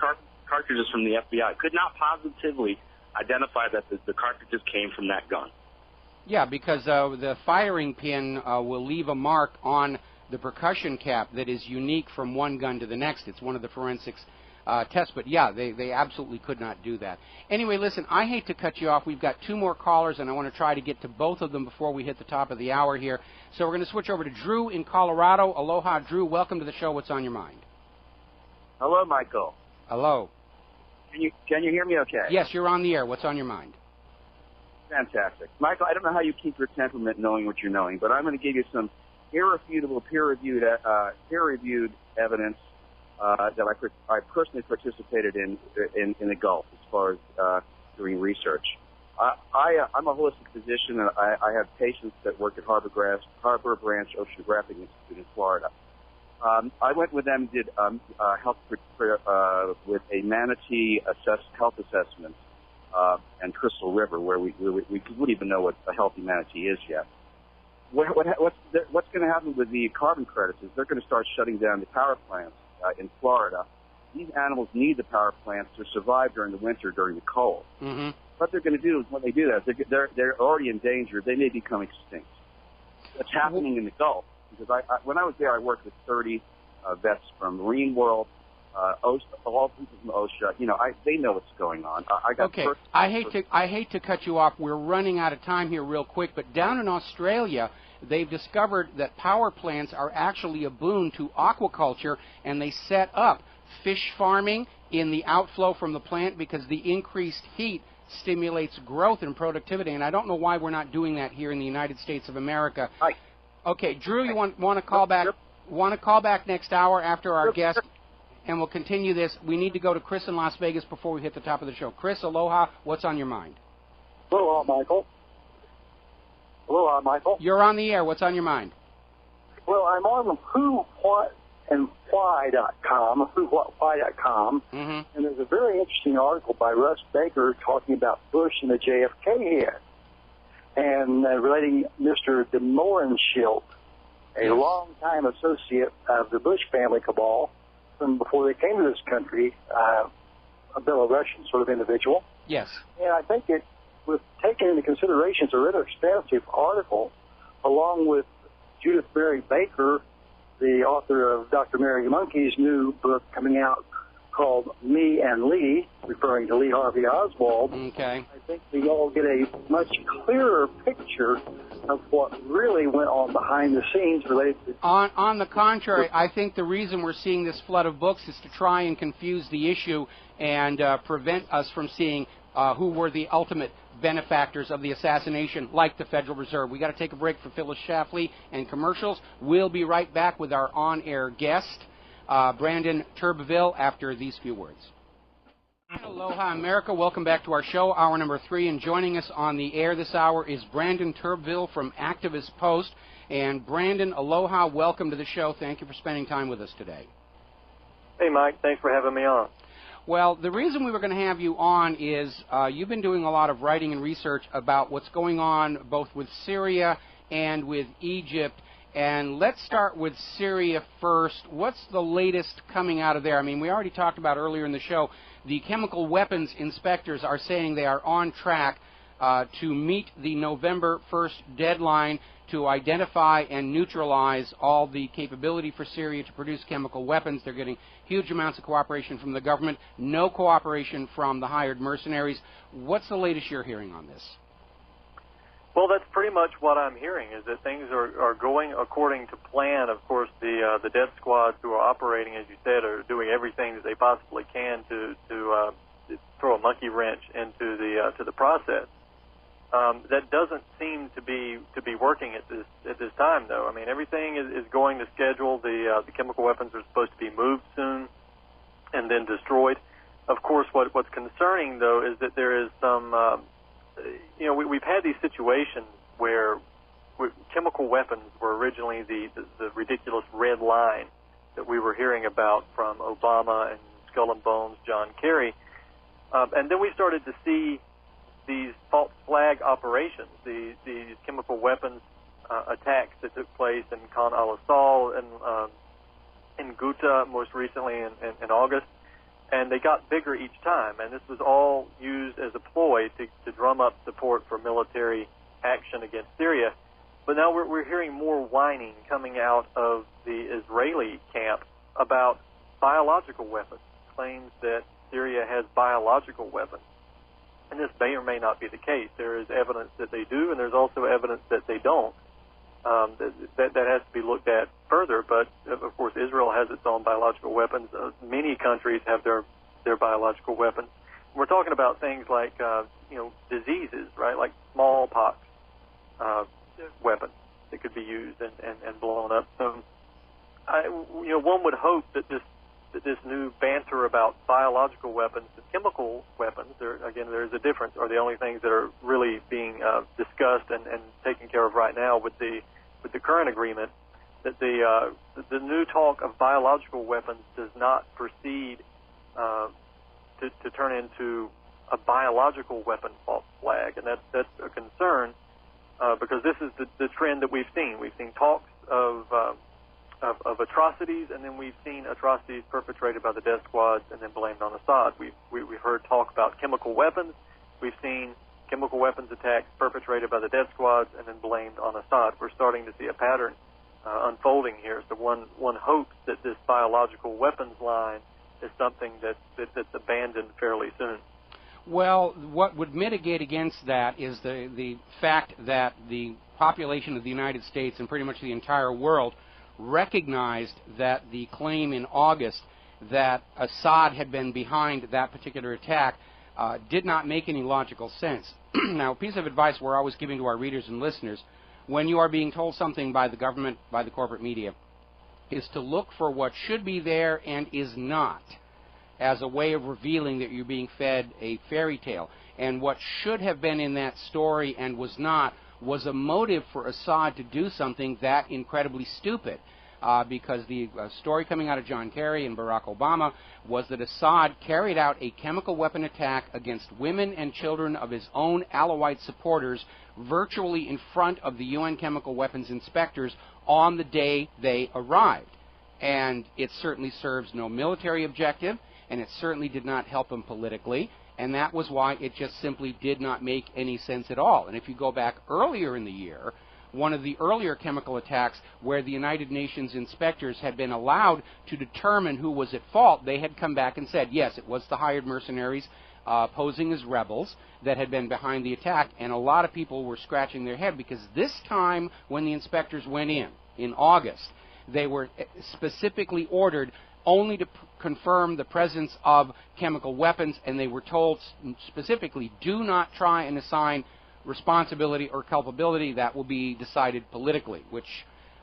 [SPEAKER 5] cartridges from the FBI could not positively identify that the cartridges came from that gun.
[SPEAKER 2] Yeah, because the firing pin will leave a mark on the percussion cap that is unique from one gun to the next. It's one of the forensics tests, but yeah, they absolutely could not do that. Anyway, listen, I hate to cut you off. We've got 2 more callers, and I want to try to get to both of them before we hit the top of the hour here. So we're going to switch over to Drew in Colorado. Aloha, Drew. Welcome to the show. What's on your mind?
[SPEAKER 6] Hello, Michael.
[SPEAKER 2] Hello.
[SPEAKER 6] Can you hear me okay?
[SPEAKER 2] Yes, you're on the air. What's on your mind?
[SPEAKER 6] Fantastic. Michael, I don't know how you keep your temperament knowing what you're knowing, but I'm going to give you some irrefutable, peer-reviewed evidence that I personally participated in the Gulf as far as doing research. I'm a holistic physician, and I have patients that work at Harbor Branch Oceanographic Institute in Florida. I went with them and did health with a manatee health assessment and Crystal River, where we wouldn't even know what a healthy manatee is yet. What's going to happen with the carbon credits is they're going to start shutting down the power plants in Florida. These animals need the power plants to survive during the winter, during the cold.
[SPEAKER 2] Mm-hmm.
[SPEAKER 6] What they're going to do is, when they do that, they're already in danger. They may become extinct. What's happening in the Gulf because when I was there, I worked with 30 vets from Marine World, all people from OSHA. You know, they know what's going on. I got
[SPEAKER 2] okay. I hate to cut you off. We're running out of time here real quick, but down in Australia, they've discovered that power plants are actually a boon to aquaculture, and they set up fish farming in the outflow from the plant because the increased heat stimulates growth and productivity, and I don't know why we're not doing that here in the United States of America.
[SPEAKER 6] Hi.
[SPEAKER 2] Okay, Drew, you want to call back?
[SPEAKER 6] Sure.
[SPEAKER 2] Want to call back next hour after our
[SPEAKER 6] Sure.
[SPEAKER 2] guest, and we'll continue this. We need to go to Chris in Las Vegas before we hit the top of the show. Chris, aloha. What's on your mind?
[SPEAKER 7] Aloha, Michael. Aloha, Michael.
[SPEAKER 2] You're on the air. What's on your mind?
[SPEAKER 7] Well, I'm on who, what, and why.com, whowhatwhy.com, and there's a very interesting article by Russ Baker talking about Bush and the JFK hit, and relating Mr. DeMorenshield, a longtime associate of the Bush family cabal from before they came to this country, a Belarusian sort of individual.
[SPEAKER 2] Yes.
[SPEAKER 7] And I think it was taken into consideration. It's a rather extensive article, along with Judith Mary Baker, the author of Dr. Mary Monkey's new book coming out called Me and Lee, referring to Lee Harvey Oswald.
[SPEAKER 2] Okay.
[SPEAKER 7] I think we all get a much clearer picture of what really went on behind the scenes related to...
[SPEAKER 2] On the contrary, I think the reason we're seeing this flood of books is to try and confuse the issue and prevent us from seeing who were the ultimate benefactors of the assassination, like the Federal Reserve. We got to take a break for Phyllis Schlafly and commercials. We'll be right back with our on-air guest, Brandon Turbeville, after these few words. Aloha, America. Welcome back to our show, hour number 3. And joining us on the air this hour is Brandon Turbeville from Activist Post. And Brandon, aloha. Welcome to the show. Thank you for spending time with us today.
[SPEAKER 8] Hey, Mike. Thanks for having me on.
[SPEAKER 2] Well, the reason we were going to have you on is you've been doing a lot of writing and research about what's going on both with Syria and with Egypt. And let's start with Syria first. What's the latest coming out of there? I mean, we already talked about earlier in the show, the chemical weapons inspectors are saying they are on track to meet the November 1st deadline to identify and neutralize all the capability for Syria to produce chemical weapons. They're getting huge amounts of cooperation from the government, no cooperation from the hired mercenaries. What's the latest you're hearing on this?
[SPEAKER 8] Well, that's pretty much what I'm hearing, is that things are going according to plan. Of course, the death squads who are operating, as you said, are doing everything that they possibly can to throw a monkey wrench into the process. That doesn't seem to be working at this time, though. I mean, everything is going to schedule. The chemical weapons are supposed to be moved soon and then destroyed. Of course, what's concerning, though, is that there is some we've had these situations where chemical weapons were originally the ridiculous red line that we were hearing about from Obama and Skull and Bones John Kerry, and then we started to see these false flag operations, these chemical weapons attacks that took place in Khan al-Assal and in Ghouta most recently in August. And they got bigger each time, and this was all used as a ploy to drum up support for military action against Syria. But now we're hearing more whining coming out of the Israeli camp about biological weapons, claims that Syria has biological weapons. And this may or may not be the case. There is evidence that they do, and there's also evidence that they don't. That has to be looked at further, but of course Israel has its own biological weapons. Many countries have their biological weapons. We're talking about things like diseases, right? Like smallpox weapons that could be used and blown up. So, one would hope that this new banter about biological weapons and chemical weapons, there's a difference, are the only things that are really being discussed and taken care of right now with the current agreement, that the new talk of biological weapons does not proceed to turn into a biological weapon false flag, and that's a concern because this is the trend that we've seen. We've seen talks of atrocities, and then we've seen atrocities perpetrated by the death squads and then blamed on Assad. We've heard talk about chemical weapons. We've seen chemical weapons attacks perpetrated by the death squads and then blamed on Assad. We're starting to see a pattern unfolding here. So one hopes that this biological weapons line is something that's abandoned fairly soon.
[SPEAKER 2] Well, what would mitigate against that is the fact that the population of the United States and pretty much the entire world recognized that the claim in August that Assad had been behind that particular attack did not make any logical sense. Now, a piece of advice we're always giving to our readers and listeners, when you are being told something by the government, by the corporate media, is to look for what should be there and is not, as a way of revealing that you're being fed a fairy tale. And what should have been in that story and was not was a motive for Assad to do something that incredibly stupid. Because the story coming out of John Kerry and Barack Obama was that Assad carried out a chemical weapon attack against women and children of his own Alawite supporters virtually in front of the UN chemical weapons inspectors on the day they arrived. And it certainly serves no military objective, and it certainly did not help him politically, and that was why it just simply did not make any sense at all. And if you go back earlier in the year, one of the earlier chemical attacks where the United Nations inspectors had been allowed to determine who was at fault, they had come back and said, yes, it was the hired mercenaries posing as rebels that had been behind the attack, and a lot of people were scratching their head because this time when the inspectors went in August, they were specifically ordered only to confirm the presence of chemical weapons, and they were told specifically, do not try and assign responsibility or culpability. That will be decided politically, which,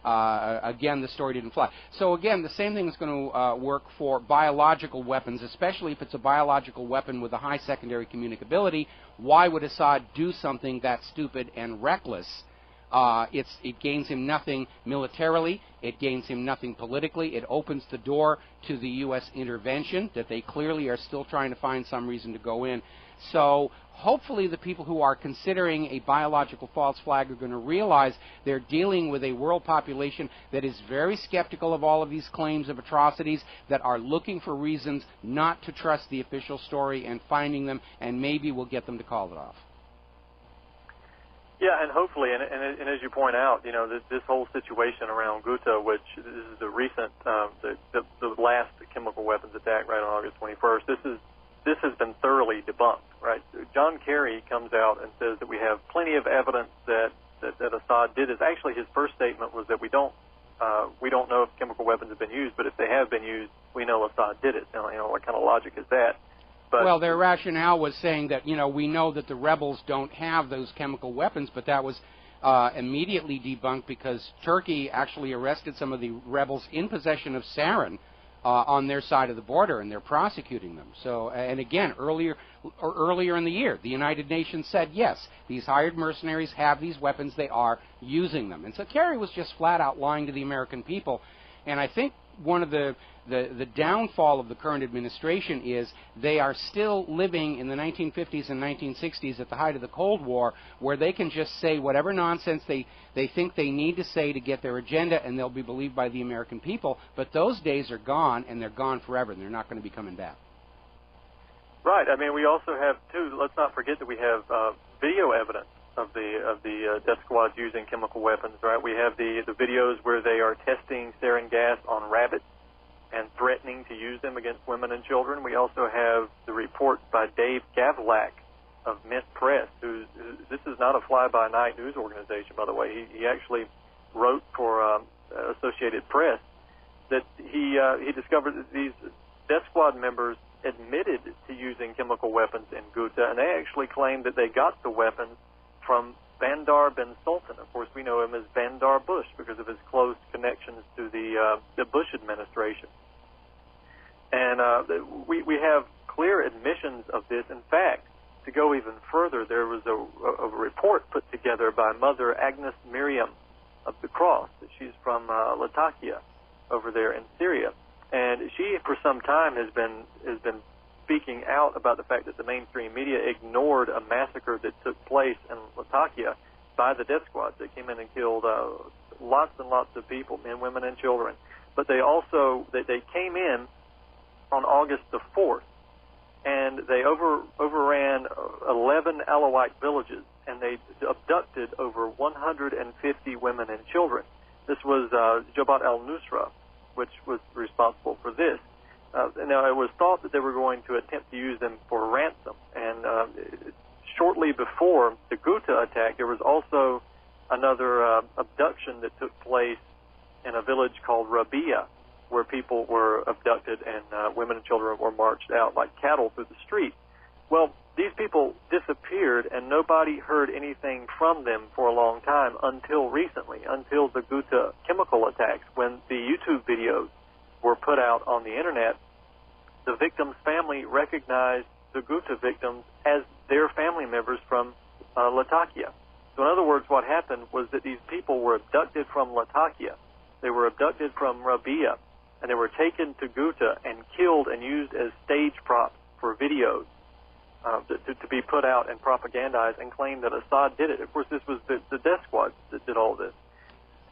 [SPEAKER 2] again, the story didn't fly. So, again, the same thing is going to work for biological weapons, especially if it's a biological weapon with a high secondary communicability. Why would Assad do something that stupid and reckless? It gains him nothing militarily. It gains him nothing politically. It opens the door to the U.S. intervention that they clearly are still trying to find some reason to go in. So hopefully the people who are considering a biological false flag are going to realize they're dealing with a world population that is very skeptical of all of these claims of atrocities, that are looking for reasons not to trust the official story and finding them, and maybe we'll get them to call it off.
[SPEAKER 8] Yeah, and hopefully, and as you point out, you know, this whole situation around Ghouta, which this is the recent, the last chemical weapons attack right on August 21st, this has been thoroughly debunked, right? John Kerry comes out and says that we have plenty of evidence that Assad did this. Actually, his first statement was that we don't know if chemical weapons have been used, but if they have been used, we know Assad did it. Now, you know, what kind of logic is that? But,
[SPEAKER 2] well, their rationale was saying that, you know, we know that the rebels don't have those chemical weapons, but that was immediately debunked because Turkey actually arrested some of the rebels in possession of sarin on their side of the border, and they're prosecuting them. So, and again, earlier in the year, the United Nations said, yes, these hired mercenaries have these weapons, they are using them. And so Kerry was just flat out lying to the American people. And I think one of the downfall of the current administration is they are still living in the 1950s and 1960s at the height of the Cold War, where they can just say whatever nonsense they think they need to say to get their agenda, and they'll be believed by the American people. But those days are gone, and they're gone forever, and they're not going to be coming back.
[SPEAKER 8] Right. I mean, we also have, too, let's not forget that we have video evidence of the death squads using chemical weapons, right? We have the videos where they are testing sarin gas on rabbits and threatening to use them against women and children. We also have the report by Dave Gavlak of Mint Press, this is not a fly-by-night news organization, by the way. He actually wrote for Associated Press that he discovered that these death squad members admitted to using chemical weapons in Ghouta, and they actually claimed that they got the weapons from Bandar bin Sultan. Of course, we know him as Bandar Bush because of his close connections to the Bush administration. And we have clear admissions of this. In fact, to go even further, there was a report put together by Mother Agnes Miriam of the Cross. She's from Latakia over there in Syria. And she, for some time, has been speaking out about the fact that the mainstream media ignored a massacre that took place in Latakia by the death squads. They came in and killed lots and lots of people, men, women, and children. But they also they came in on August the 4th, and they overran 11 Alawite villages, and they abducted over 150 women and children. This was Jabhat al-Nusra, which was responsible for this. Now, it was thought that they were going to attempt to use them for ransom. And shortly before the Ghouta attack, there was also another abduction that took place in a village called Rabia, where people were abducted and women and children were marched out like cattle through the street. Well, these people disappeared, and nobody heard anything from them for a long time until recently, until the Ghouta chemical attacks. When the YouTube videos were put out on the Internet, the victim's family recognized the Ghouta victims as their family members from Latakia. So in other words, what happened was that these people were abducted from Latakia. They were abducted from Rabia, and they were taken to Ghouta and killed and used as stage props for videos to be put out and propagandized and claim that Assad did it. Of course, this was the death squad that did all this.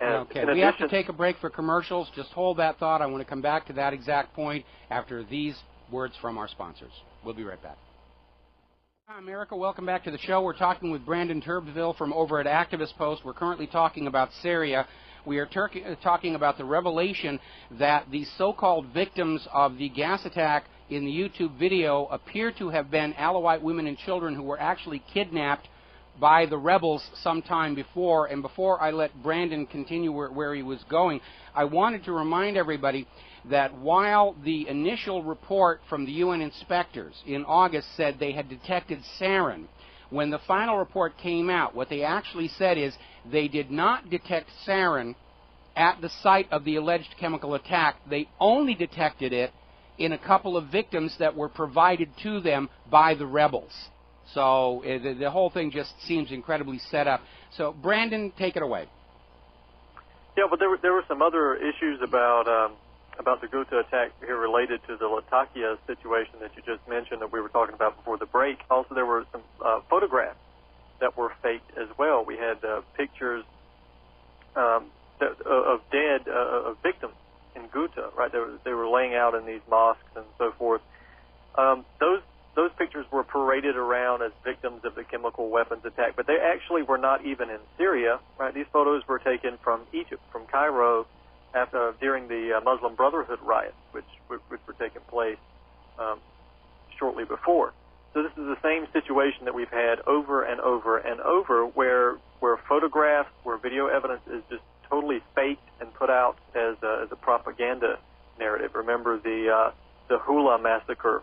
[SPEAKER 8] And
[SPEAKER 2] okay, we have to take a break for commercials. Just hold that thought. I want to come back to that exact point after these words from our sponsors. We'll be right back. Hi, America. Welcome back to the show. We're talking with Brandon Turbeville from over at Activist Post. We're currently talking about Syria. We are talking about the revelation that the so-called victims of the gas attack in the YouTube video appear to have been Alawite women and children who were actually kidnapped by the rebels sometime before. And before I let Brandon continue where he was going, I wanted to remind everybody that while the initial report from the UN inspectors in August said they had detected sarin, when the final report came out, what they actually said is they did not detect sarin at the site of the alleged chemical attack. They only detected it in a couple of victims that were provided to them by the rebels. So the whole thing just seems incredibly set up. So, Brandon, take it away.
[SPEAKER 8] Yeah, but there were some other issues about the Ghouta attack here related to the Latakia situation that you just mentioned that we were talking about before the break. Also, there were some photographs that were faked as well. We had pictures of victims in Ghouta, right? They were laying out in these mosques and so forth. Those pictures were paraded around as victims of the chemical weapons attack, but they actually were not even in Syria, right? These photos were taken from Egypt, from Cairo, during the Muslim Brotherhood riots, which were taking place shortly before. So this is the same situation that we've had over and over and over, where photographs, where video evidence is just totally faked and put out as a propaganda narrative. Remember the Hula massacre,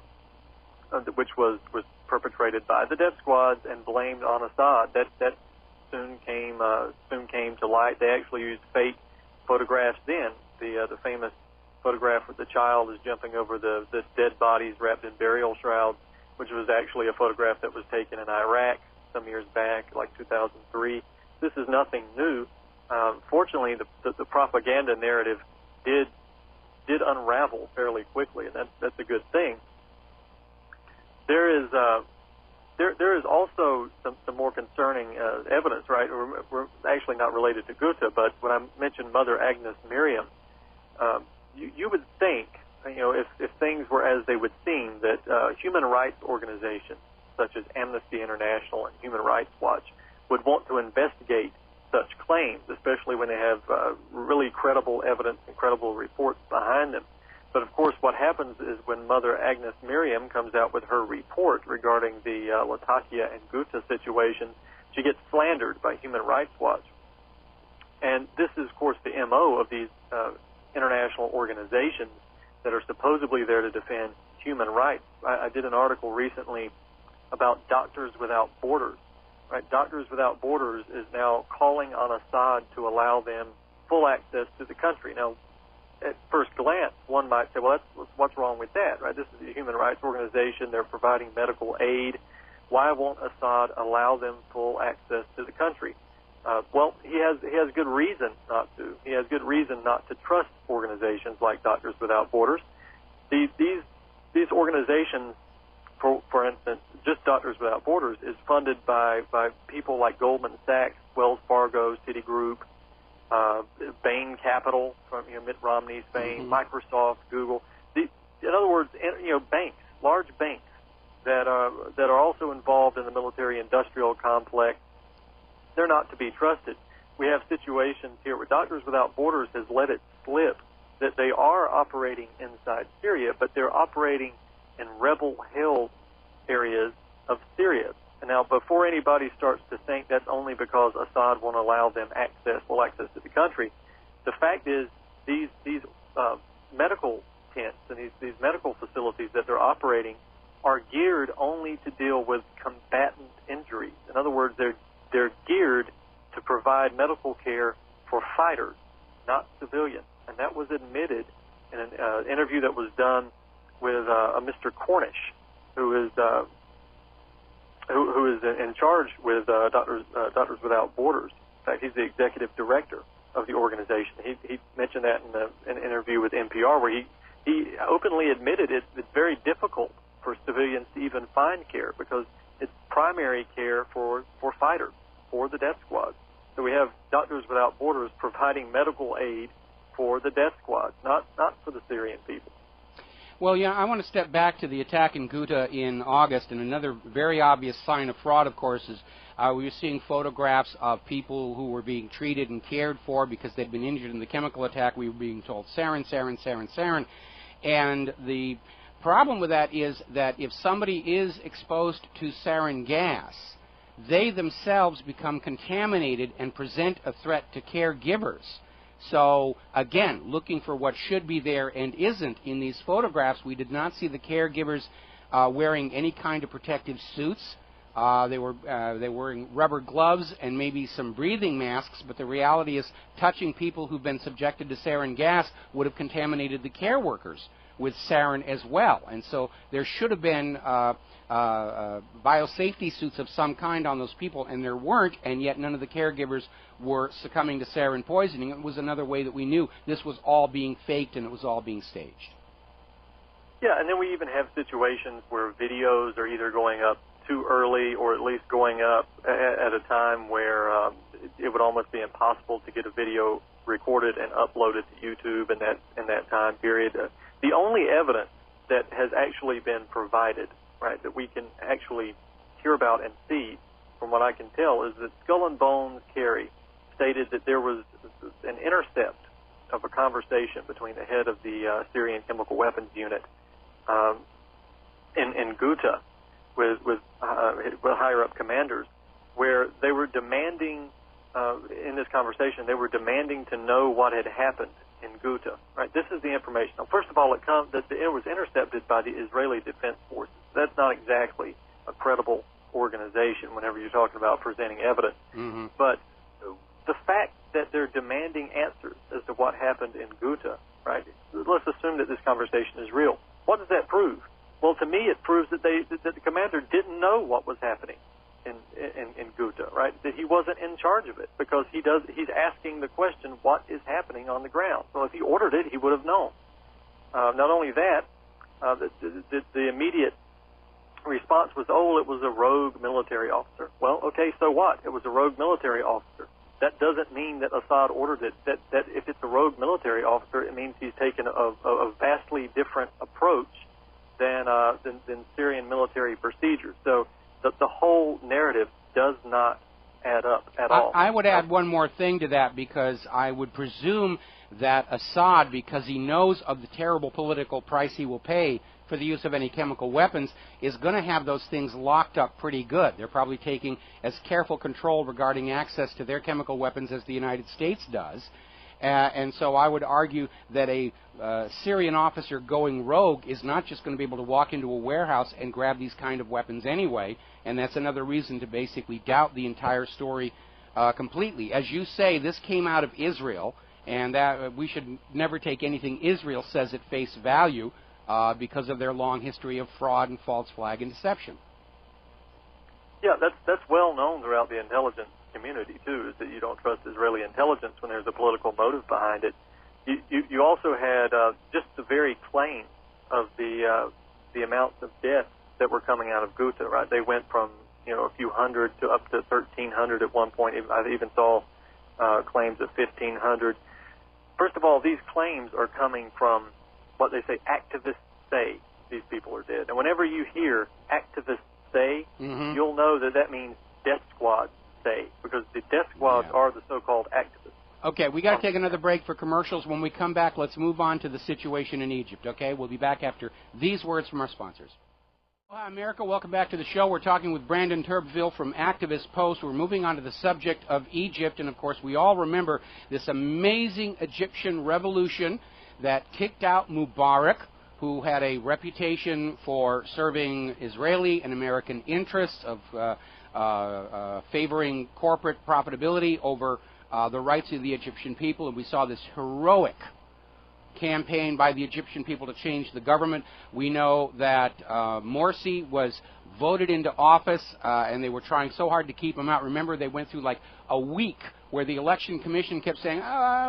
[SPEAKER 8] which was perpetrated by the death squads and blamed on Assad. That soon came to light. They actually used fake photographs then. The famous photograph where the child is jumping over the dead bodies wrapped in burial shrouds, which was actually a photograph that was taken in Iraq some years back, like 2003. This is nothing new. Fortunately, the propaganda narrative did unravel fairly quickly, and that's a good thing. There is also some more concerning evidence, right? We're actually not related to Ghouta, but when I mentioned Mother Agnes Miriam, you would think, if things were as they would seem, that human rights organizations such as Amnesty International and Human Rights Watch would want to investigate such claims, especially when they have really credible evidence and credible reports behind them. But, of course, what happens is when Mother Agnes Miriam comes out with her report regarding the Latakia and Ghouta situation, she gets slandered by Human Rights Watch. And this is, of course, the M.O. of these international organizations that are supposedly there to defend human rights. I did an article recently about Doctors Without Borders. Right? Doctors Without Borders is now calling on Assad to allow them full access to the country. Now, at first glance, one might say, well, what's wrong with that, right? This is a human rights organization. They're providing medical aid. Why won't Assad allow them full access to the country? Well, he has good reason not to. He has good reason not to trust organizations like Doctors Without Borders. These organizations, for instance, just Doctors Without Borders, is funded by people like Goldman Sachs, Wells Fargo, Citigroup, Bain Capital from Mitt Romney's fame, Microsoft, Google. In other words, banks, large banks that are also involved in the military-industrial complex. They're not to be trusted. we have situations here where Doctors Without Borders has let it slip that they are operating inside Syria, but they're operating in rebel-held areas of Syria. And now, before anybody starts to think that's only because Assad won't allow them full access to the country, the fact is these medical tents and these medical facilities that they're operating are geared only to deal with combatant injuries. In other words, they're geared to provide medical care for fighters, not civilians. And that was admitted in an interview that was done with a Mr. Cornish, who is in charge with Doctors Without Borders. In fact, he's the executive director of the organization. He mentioned that in an interview with NPR, where he openly admitted it's very difficult for civilians to even find care because it's primary care for fighters, for the death squad. So we have Doctors Without Borders providing medical aid for the death squad, not for the Syrian people.
[SPEAKER 2] Well, yeah, I want to step back to the attack in Ghouta in August, and another very obvious sign of fraud, of course, is we were seeing photographs of people who were being treated and cared for because they'd been injured in the chemical attack. We were being told sarin, sarin, sarin, sarin. And the problem with that is that if somebody is exposed to sarin gas, they themselves become contaminated and present a threat to caregivers. So, again, looking for what should be there and isn't in these photographs, we did not see the caregivers wearing any kind of protective suits. They were wearing rubber gloves and maybe some breathing masks, but the reality is touching people who've been subjected to sarin gas would have contaminated the care workers with sarin as well. And so there should have been biosafety suits of some kind on those people, and there weren't, and yet none of the caregivers were succumbing to sarin poisoning. It was another way that we knew this was all being faked and it was all being staged.
[SPEAKER 8] Yeah, and then we even have situations where videos are either going up too early or at least going up at a time where it would almost be impossible to get a video recorded and uploaded to YouTube in that time period. The only evidence that has actually been provided, right, that we can actually hear about and see, from what I can tell, is that Skull and Bones Kerry stated that there was an intercept of a conversation between the head of the Syrian Chemical Weapons Unit in Ghouta with higher-up commanders, where they were demanding, in this conversation, they were demanding to know what had happened in Ghouta. Right? This is the information. Now, first of all, it was intercepted by the Israeli Defense Forces. That's not exactly a credible organization whenever you're talking about presenting evidence. Mm-hmm. But the fact that they're demanding answers as to what happened in Ghouta, right? Let's assume that this conversation is real. What does that prove? Well, to me, it proves that the commander didn't know what was happening in Ghouta, right? That he wasn't in charge of it, because he's asking the question, what is happening on the ground? So if he ordered it, he would have known. Not only that, the immediate response was, it was a rogue military officer. Well, okay, so what? It was a rogue military officer. That doesn't mean that Assad ordered it. That if it's a rogue military officer, it means he's taken a vastly different approach than Syrian military procedures. So the whole narrative does not add up at all.
[SPEAKER 2] I would add one more thing to that, because I would presume that Assad, because he knows of the terrible political price he will pay for the use of any chemical weapons, is going to have those things locked up pretty good. They're probably taking as careful control regarding access to their chemical weapons as the United States does. And so I would argue that a Syrian officer going rogue is not just going to be able to walk into a warehouse and grab these kind of weapons anyway, and that's another reason to basically doubt the entire story completely. As you say, this came out of Israel, and that we should never take anything Israel says at face value because of their long history of fraud and false flag and deception.
[SPEAKER 8] Yeah, that's well known throughout the intelligence community too, is that you don't trust Israeli intelligence when there's a political motive behind it. You also had just the very claim of the amounts of deaths that were coming out of Ghouta. Right, they went from a few hundred to up to 1,300 at one point. I even saw claims of 1,500. First of all, these claims are coming from what they say activists say these people are dead. And whenever you hear activists say, you'll know that means death squads say, because the death squads are the so-called activists.
[SPEAKER 2] Okay, we got to take another break for commercials. When we come back, let's move on to the situation in Egypt, okay? We'll be back after these words from our sponsors. Hi, America. Welcome back to the show. We're talking with Brandon Turbeville from Activist Post. We're moving on to the subject of Egypt, and, of course, we all remember this amazing Egyptian revolution that kicked out Mubarak, who had a reputation for serving Israeli and American interests, of favoring corporate profitability over the rights of the Egyptian people, and we saw this heroic campaign by the Egyptian people to change the government. We know that Morsi was voted into office, and they were trying so hard to keep him out. Remember, they went through like a week where the election commission kept saying,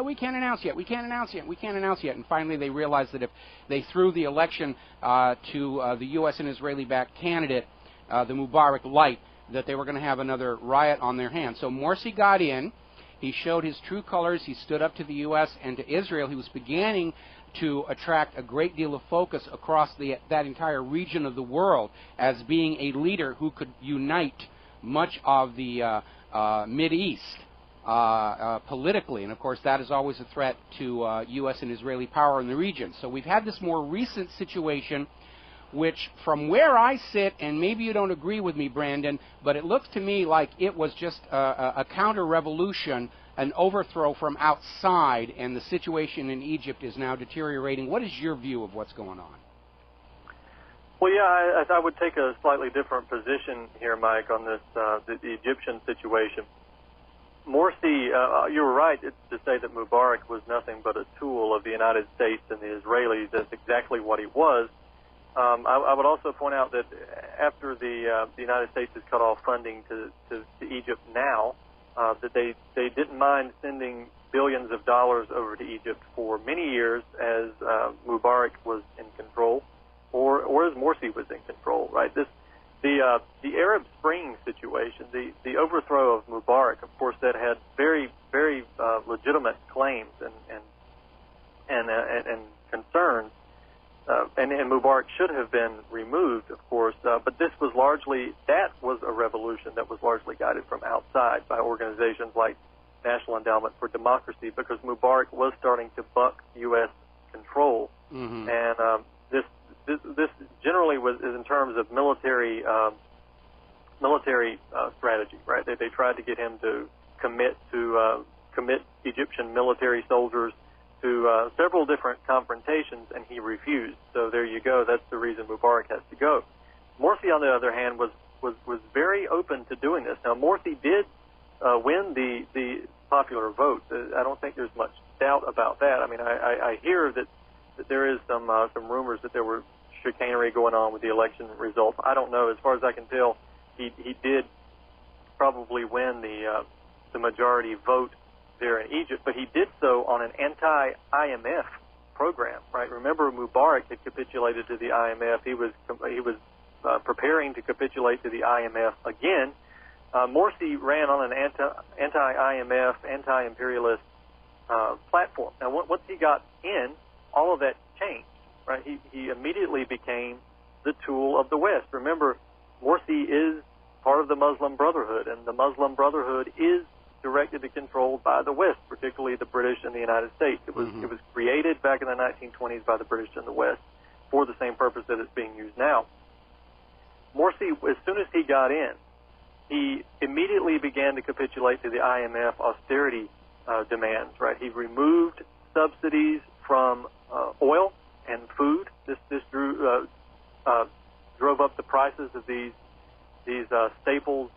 [SPEAKER 2] we can't announce yet, we can't announce yet, we can't announce yet. And finally they realized that if they threw the election to the U.S. and Israeli-backed candidate, the Mubarak Light, that they were going to have another riot on their hands. So Morsi got in. He showed his true colors. He stood up to the U.S. and to Israel. He was beginning to attract a great deal of focus across that entire region of the world as being a leader who could unite much of the Mideast politically. And, of course, that is always a threat to U.S. and Israeli power in the region. So we've had this more recent situation which, from where I sit, and maybe you don't agree with me, Brandon, but it looks to me like it was just a counter-revolution, an overthrow from outside, and the situation in Egypt is now deteriorating. What is your view of what's going on?
[SPEAKER 8] Well, yeah, I would take a slightly different position here, Mike, on this the Egyptian situation. Morsi, you were right to say that Mubarak was nothing but a tool of the United States and the Israelis. That's exactly what he was. I would also point out that after the United States has cut off funding to Egypt now, that they didn't mind sending billions of dollars over to Egypt for many years as Mubarak was in control, or as Morsi was in control. Right? The Arab Spring situation, the overthrow of Mubarak, of course, that had very legitimate claims and concerns. And Mubarak should have been removed, of course, but that was a revolution that was largely guided from outside by organizations like National Endowment for Democracy, because Mubarak was starting to buck U.S. control. Mm-hmm. And this generally is in terms of military strategy, right? They tried to get him to commit Egyptian military soldiers to several different confrontations, and he refused. So there you go. That's the reason Mubarak has to go. Morsi, on the other hand, was very open to doing this. Now, Morsi did win the popular vote. I don't think there's much doubt about that. I mean, I hear that there is some rumors that there were chicanery going on with the election results. I don't know. As far as I can tell, he did probably win the majority vote there in Egypt, but he did so on an anti-IMF program, right? Remember, Mubarak had capitulated to the IMF. He was preparing to capitulate to the IMF again. Morsi ran on an anti-IMF, anti-imperialist platform. Now, once he got in, all of that changed, right? He immediately became the tool of the West. Remember, Morsi is part of the Muslim Brotherhood, and the Muslim Brotherhood is directed and controlled by the West, particularly the British and the United States. It was created back in the 1920s by the British and the West for the same purpose that it's being used now. Morsi, as soon as he got in, he immediately began to capitulate to the IMF austerity demands. Right? He removed subsidies from oil and food. This drove up the prices of these staples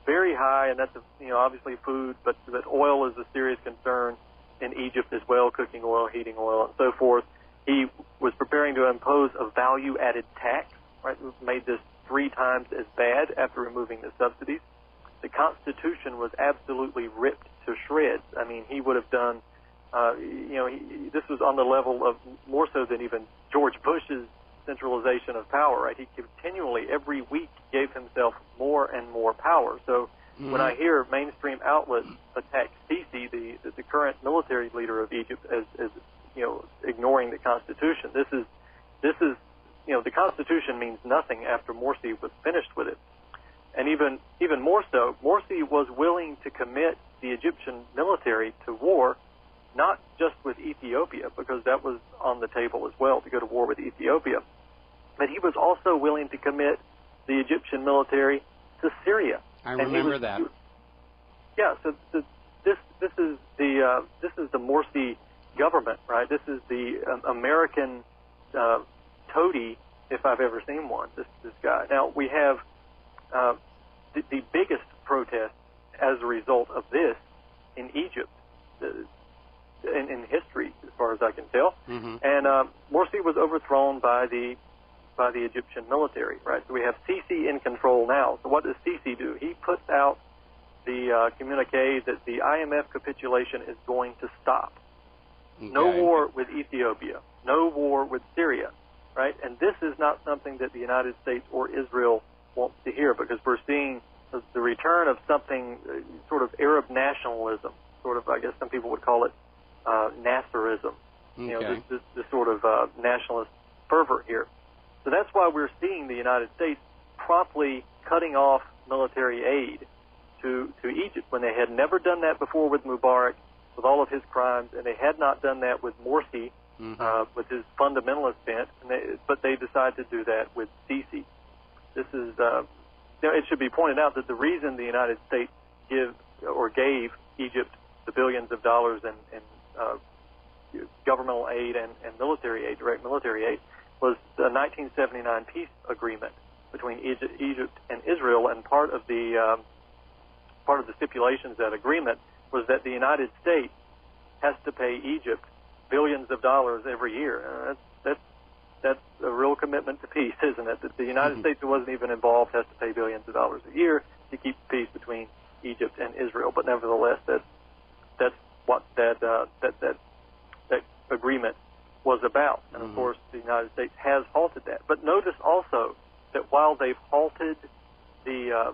[SPEAKER 8] very high, and that's obviously food, but oil is a serious concern in Egypt as well, cooking oil, heating oil, and so forth. He was preparing to impose a value-added tax, right? Made this 3 times as bad after removing the subsidies. The Constitution was absolutely ripped to shreds. I mean, he would have done, this was on the level of more so than even George Bush's centralization of power, right? He continually, every week, gave himself more and more power. So when I hear mainstream outlets attack Sisi, the current military leader of Egypt, as ignoring the Constitution, this is the Constitution means nothing after Morsi was finished with it. And even more so, Morsi was willing to commit the Egyptian military to war, not just with Ethiopia, because that was on the table as well, to go to war with Ethiopia, but he was also willing to commit the Egyptian military to Syria.
[SPEAKER 2] I remember that.
[SPEAKER 8] Yeah, so this is the Morsi government, right? This is the American toady, if I've ever seen one. This guy. Now we have the biggest protest as a result of this in Egypt in history, as far as I can tell. Mm-hmm. And Morsi was overthrown by the Egyptian military, right? So we have Sisi in control now. So what does Sisi do? He puts out the communique that the IMF capitulation is going to stop. Okay. No war with Ethiopia. No war with Syria, right? And this is not something that the United States or Israel wants to hear, because we're seeing the return of something sort of Arab nationalism, sort of, I guess some people would call it Nasserism. Okay. You know, this sort of nationalist fervor here. So that's why we're seeing the United States promptly cutting off military aid to Egypt, when they had never done that before with Mubarak, with all of his crimes, and they had not done that with Morsi, with his fundamentalist bent, but they decided to do that with Sisi. This is, it should be pointed out that the reason the United States gave Egypt the billions of dollars in governmental aid and military aid, direct military aid, was the 1979 peace agreement between Egypt and Israel, and part of the stipulations of that agreement was that the United States has to pay Egypt billions of dollars every year. That's a real commitment to peace, isn't it? That the United States, who wasn't even involved, has to pay billions of dollars a year to keep peace between Egypt and Israel. But nevertheless, that's what that agreement was about. And of course, the United States has halted that. But notice also that while they've halted the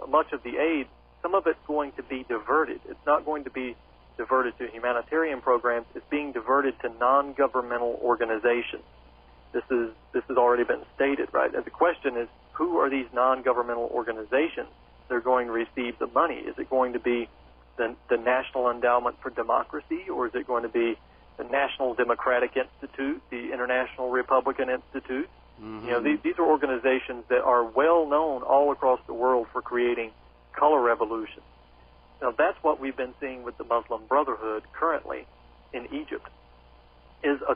[SPEAKER 8] much of the aid, some of it's going to be diverted. It's not going to be diverted to humanitarian programs. It's being diverted to non-governmental organizations. This has already been stated, right? And the question is, who are these non-governmental organizations that are going to receive the money? Is it going to be the National Endowment for Democracy, or is it going to be the National Democratic Institute, the International Republican Institute? Mm-hmm. You know, these are organizations that are well known all across the world for creating color revolutions. Now, that's what we've been seeing with the Muslim Brotherhood currently in Egypt, is a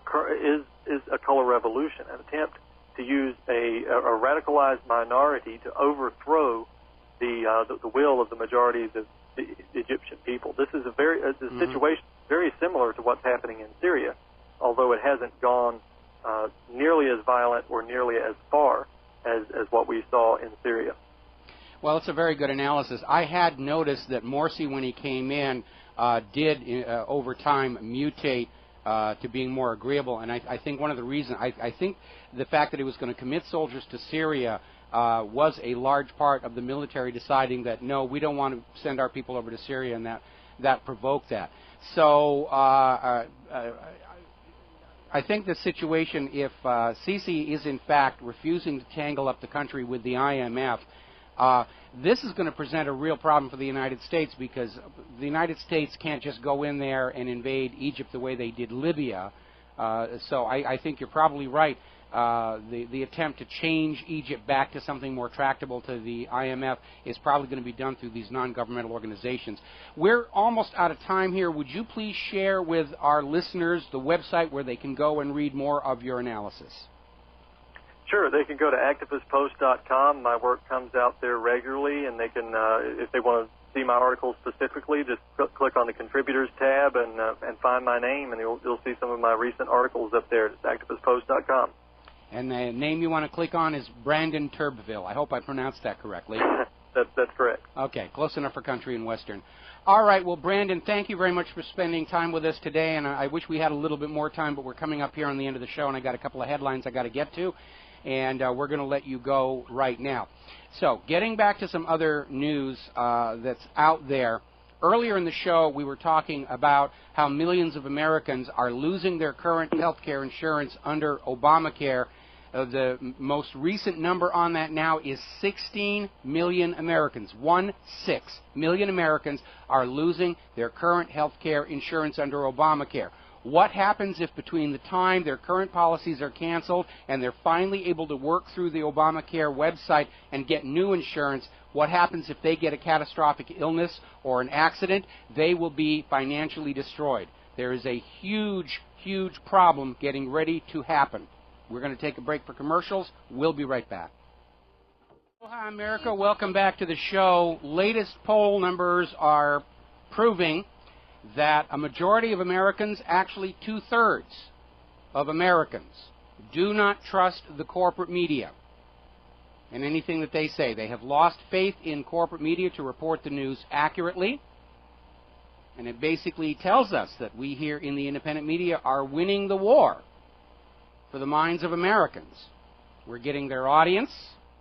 [SPEAKER 8] color revolution, an attempt to use a radicalized minority to overthrow the will of the majority of the Egyptian people. This is a situation very similar to what's happening in Syria, although it hasn't gone nearly as violent or nearly as far as what we saw in Syria.
[SPEAKER 2] Well, it's a very good analysis. I had noticed that Morsi, when he came in, did over time mutate to being more agreeable, and I think one of the reasons, I think the fact that he was going to commit soldiers to Syria was a large part of the military deciding that, no, we don't want to send our people over to Syria, and that provoked that. So I think the situation, if Sisi is in fact refusing to tangle up the country with the IMF, this is going to present a real problem for the United States, because the United States can't just go in there and invade Egypt the way they did Libya. So I think you're probably right. The attempt to change Egypt back to something more tractable to the IMF is probably going to be done through these non-governmental organizations. We're almost out of time here. Would you please share with our listeners the website where they can go and read more of your analysis?
[SPEAKER 8] Sure, they can go to activistpost.com. My work comes out there regularly, and they can, if they want to see my articles specifically, just click on the contributors tab and find my name, and you'll see some of my recent articles up there. It's activistpost.com.
[SPEAKER 2] And the name you want to click on is Brandon Turbeville. I hope I pronounced that correctly.
[SPEAKER 8] That's correct.
[SPEAKER 2] Okay, close enough for country and western. All right, well, Brandon, thank you very much for spending time with us today, and I wish we had a little bit more time, but we're coming up here on the end of the show, and I got a couple of headlines I got to get to, and we're going to let you go right now. So, getting back to some other news that's out there. Earlier in the show, we were talking about how millions of Americans are losing their current health care insurance under Obamacare The most recent number on that now is 16 million Americans. 16 million Americans are losing their current health care insurance under Obamacare. What happens if between the time their current policies are canceled and they're finally able to work through the Obamacare website and get new insurance? What happens if they get a catastrophic illness or an accident? They will be financially destroyed. There is a huge, huge problem getting ready to happen. We're going to take a break for commercials. We'll be right back. Hi, America. Welcome back to the show. Latest poll numbers are proving that a majority of Americans, actually 2/3 of Americans, do not trust the corporate media and anything that they say. They have lost faith in corporate media to report the news accurately. And it basically tells us that we here in the independent media are winning the war for the minds of Americans. We're getting their audience,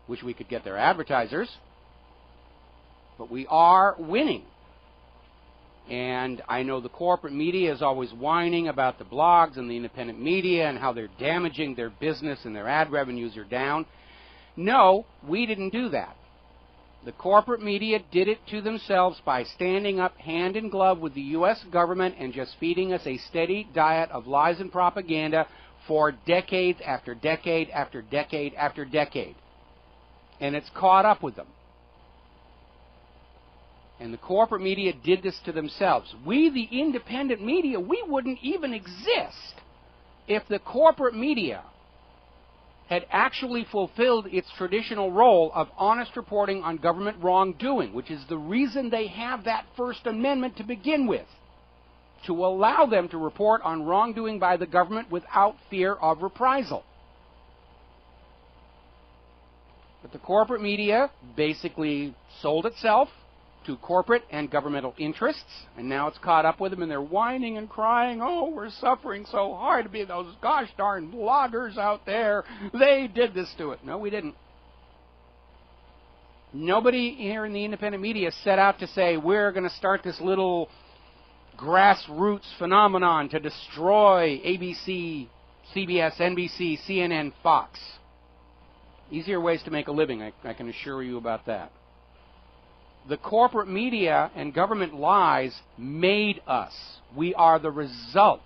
[SPEAKER 2] which we could get their advertisers, but we are winning. And I know the corporate media is always whining about the blogs and the independent media and how they're damaging their business and their ad revenues are down. No, we didn't do that. The corporate media did it to themselves by standing up hand in glove with the U.S. government and just feeding us a steady diet of lies and propaganda for decades after decade after decade after decade. And it's caught up with them. And the corporate media did this to themselves. We, the independent media, we wouldn't even exist if the corporate media had actually fulfilled its traditional role of honest reporting on government wrongdoing, which is the reason they have that First Amendment to begin with, to allow them to report on wrongdoing by the government without fear of reprisal. But the corporate media basically sold itself to corporate and governmental interests, and now it's caught up with them, and they're whining and crying, oh, we're suffering so hard to be those gosh darn bloggers out there. They did this to it. No, we didn't. Nobody here in the independent media set out to say, we're going to start this little grassroots phenomenon to destroy ABC, CBS, NBC, CNN, Fox. Easier ways to make a living, I can assure you about that. The corporate media and government lies made us. We are the result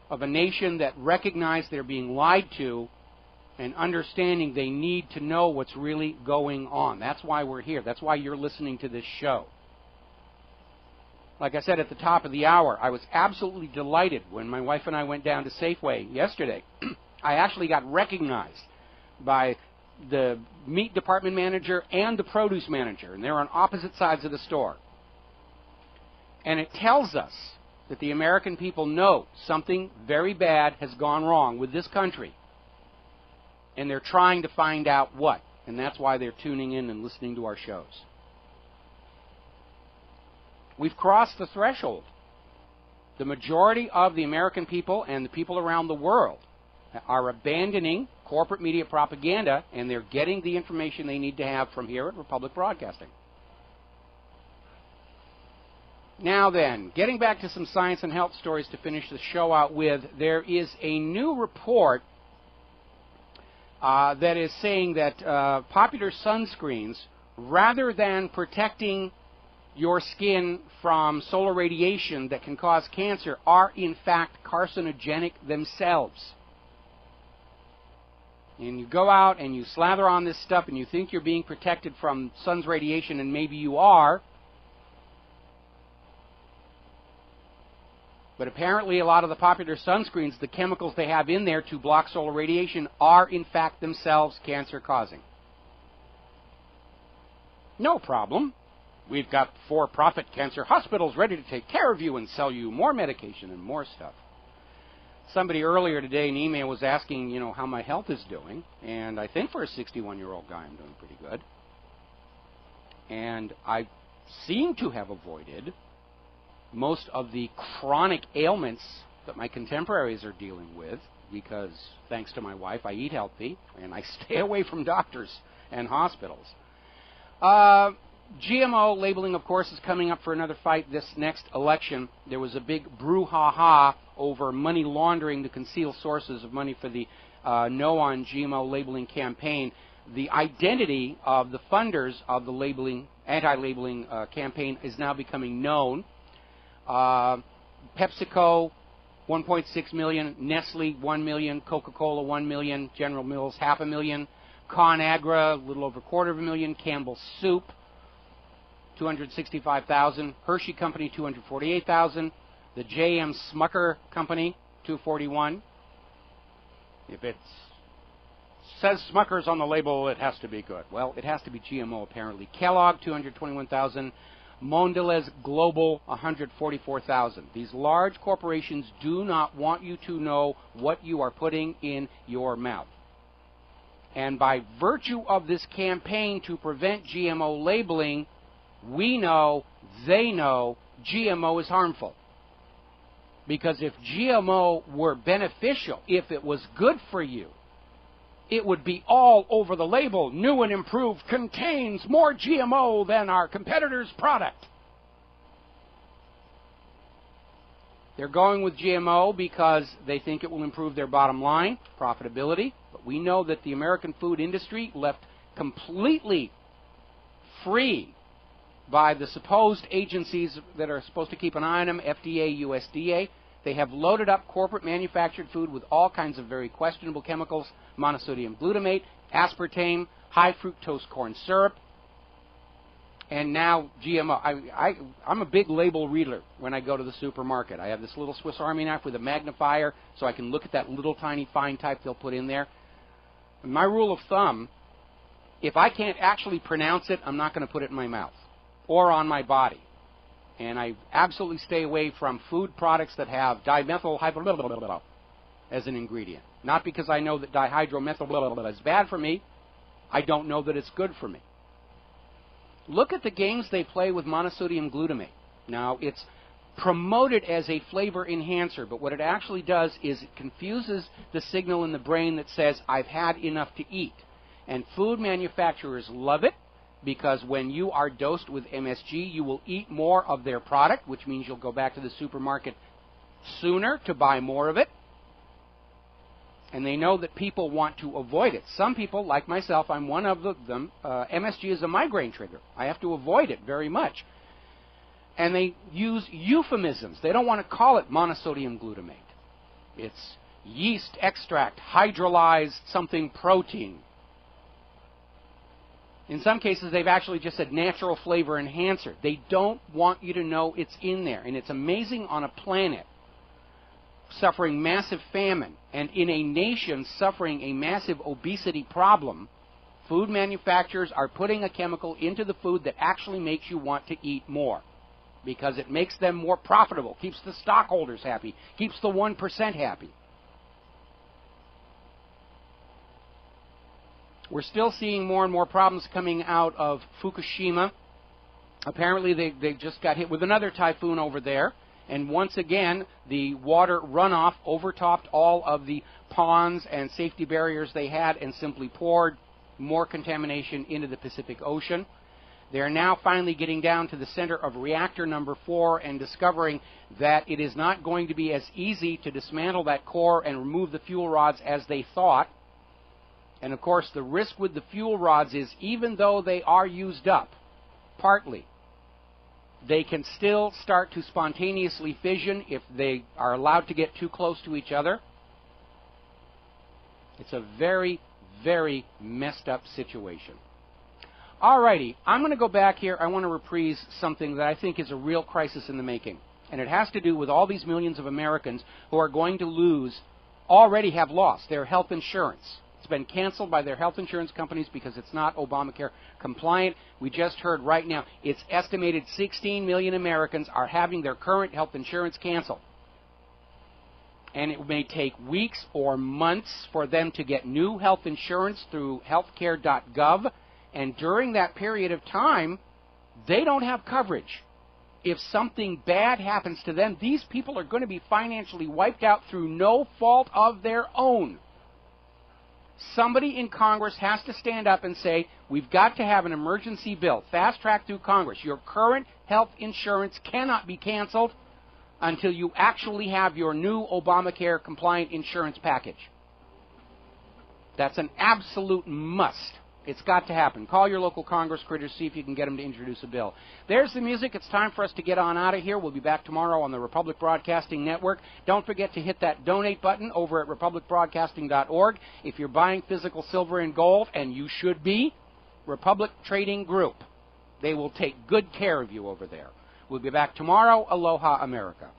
[SPEAKER 2] of a nation that recognized they're being lied to and understanding they need to know what's really going on. That's why we're here. That's why you're listening to this show. Like I said at the top of the hour, I was absolutely delighted when my wife and I went down to Safeway yesterday. I actually got recognized by the meat department manager and the produce manager, and they're on opposite sides of the store. And it tells us that the American people know something very bad has gone wrong with this country. And they're trying to find out what. And that's why they're tuning in and listening to our shows. We've crossed the threshold. The majority of the American people and the people around the world are abandoning corporate media propaganda, and they're getting the information they need to have from here at Republic Broadcasting. Now then, getting back to some science and health stories to finish the show out with, there is a new report that is saying that popular sunscreens, rather than protecting your skin from solar radiation that can cause cancer, are in fact carcinogenic themselves. And you go out and you slather on this stuff and you think you're being protected from sun's radiation, and maybe you are. But apparently a lot of the popular sunscreens, the chemicals they have in there to block solar radiation, are in fact themselves cancer-causing. No problem. We've got for-profit cancer hospitals ready to take care of you and sell you more medication and more stuff. Somebody earlier today in email was asking, how my health is doing, and I think for a 61-year-old guy I'm doing pretty good. And I seem to have avoided most of the chronic ailments that my contemporaries are dealing with because, thanks to my wife, I eat healthy and I stay away from doctors and hospitals. GMO labeling, of course, is coming up for another fight this next election. There was a big brouhaha over money laundering to conceal sources of money for the No on GMO labeling campaign. The identity of the funders of the labeling, anti-labeling campaign is now becoming known. PepsiCo, 1.6 million, Nestle, 1 million, Coca-Cola, 1 million, General Mills, 500,000, ConAgra, a little over 250,000, Campbell's Soup, 265,000, Hershey Company, 248,000, the J.M. Smucker Company, 241. If it says Smucker's on the label, it has to be good. Well, it has to be GMO, apparently. Kellogg, 221,000. Mondelez Global, 144,000. These large corporations do not want you to know what you are putting in your mouth. And by virtue of this campaign to prevent GMO labeling, we know, they know, GMO is harmful. Because if GMO were beneficial, if it was good for you, it would be all over the label. New and improved contains more GMO than our competitor's product. They're going with GMO because they think it will improve their bottom line, profitability. But we know that the American food industry, left completely free by the supposed agencies that are supposed to keep an eye on them, FDA, USDA, they have loaded up corporate manufactured food with all kinds of very questionable chemicals, monosodium glutamate, aspartame, high fructose corn syrup, and now GMO. I'm a big label reader when I go to the supermarket. I have this little Swiss Army knife with a magnifier so I can look at that little tiny fine type they'll put in there. And my rule of thumb, if I can't actually pronounce it, I'm not going to put it in my mouth or on my body. And I absolutely stay away from food products that have dimethyl as an ingredient. Not because I know that dihydromethyl is bad for me. I don't know that it's good for me. Look at the games they play with monosodium glutamate. Now, it's promoted as a flavor enhancer, but what it actually does is it confuses the signal in the brain that says, I've had enough to eat. And food manufacturers love it, because when you are dosed with MSG, you will eat more of their product, which means you'll go back to the supermarket sooner to buy more of it. And they know that people want to avoid it. Some people, like myself, I'm one of them, MSG is a migraine trigger. I have to avoid it very much. And they use euphemisms. They don't want to call it monosodium glutamate. It's yeast extract, hydrolyzed something protein. In some cases, they've actually just said natural flavor enhancer. They don't want you to know it's in there. And it's amazing, on a planet suffering massive famine and in a nation suffering a massive obesity problem, food manufacturers are putting a chemical into the food that actually makes you want to eat more, because it makes them more profitable, keeps the stockholders happy, keeps the 1% happy. We're still seeing more and more problems coming out of Fukushima. Apparently, they just got hit with another typhoon over there. And once again, the water runoff overtopped all of the ponds and safety barriers they had and simply poured more contamination into the Pacific Ocean. They're now finally getting down to the center of reactor number 4 and discovering that it is not going to be as easy to dismantle that core and remove the fuel rods as they thought. And, of course, the risk with the fuel rods is, even though they are used up, partly, they can still start to spontaneously fission if they are allowed to get too close to each other. It's a very, very messed up situation. Alrighty, I'm going to go back here. I want to reprise something that I think is a real crisis in the making. And it has to do with all these millions of Americans who are going to lose, already have lost, their health insurance. It's been canceled by their health insurance companies because it's not Obamacare compliant. We just heard right now, it's estimated 16 million Americans are having their current health insurance canceled. And it may take weeks or months for them to get new health insurance through healthcare.gov. And during that period of time, they don't have coverage. If something bad happens to them, these people are going to be financially wiped out through no fault of their own. Somebody in Congress has to stand up and say, we've got to have an emergency bill, fast-track through Congress. Your current health insurance cannot be canceled until you actually have your new Obamacare-compliant insurance package. That's an absolute must. It's got to happen. Call your local Congress critters, see if you can get them to introduce a bill. There's the music. It's time for us to get on out of here. We'll be back tomorrow on the Republic Broadcasting Network. Don't forget to hit that donate button over at republicbroadcasting.org. If you're buying physical silver and gold, and you should be, Republic Trading Group. They will take good care of you over there. We'll be back tomorrow. Aloha, America.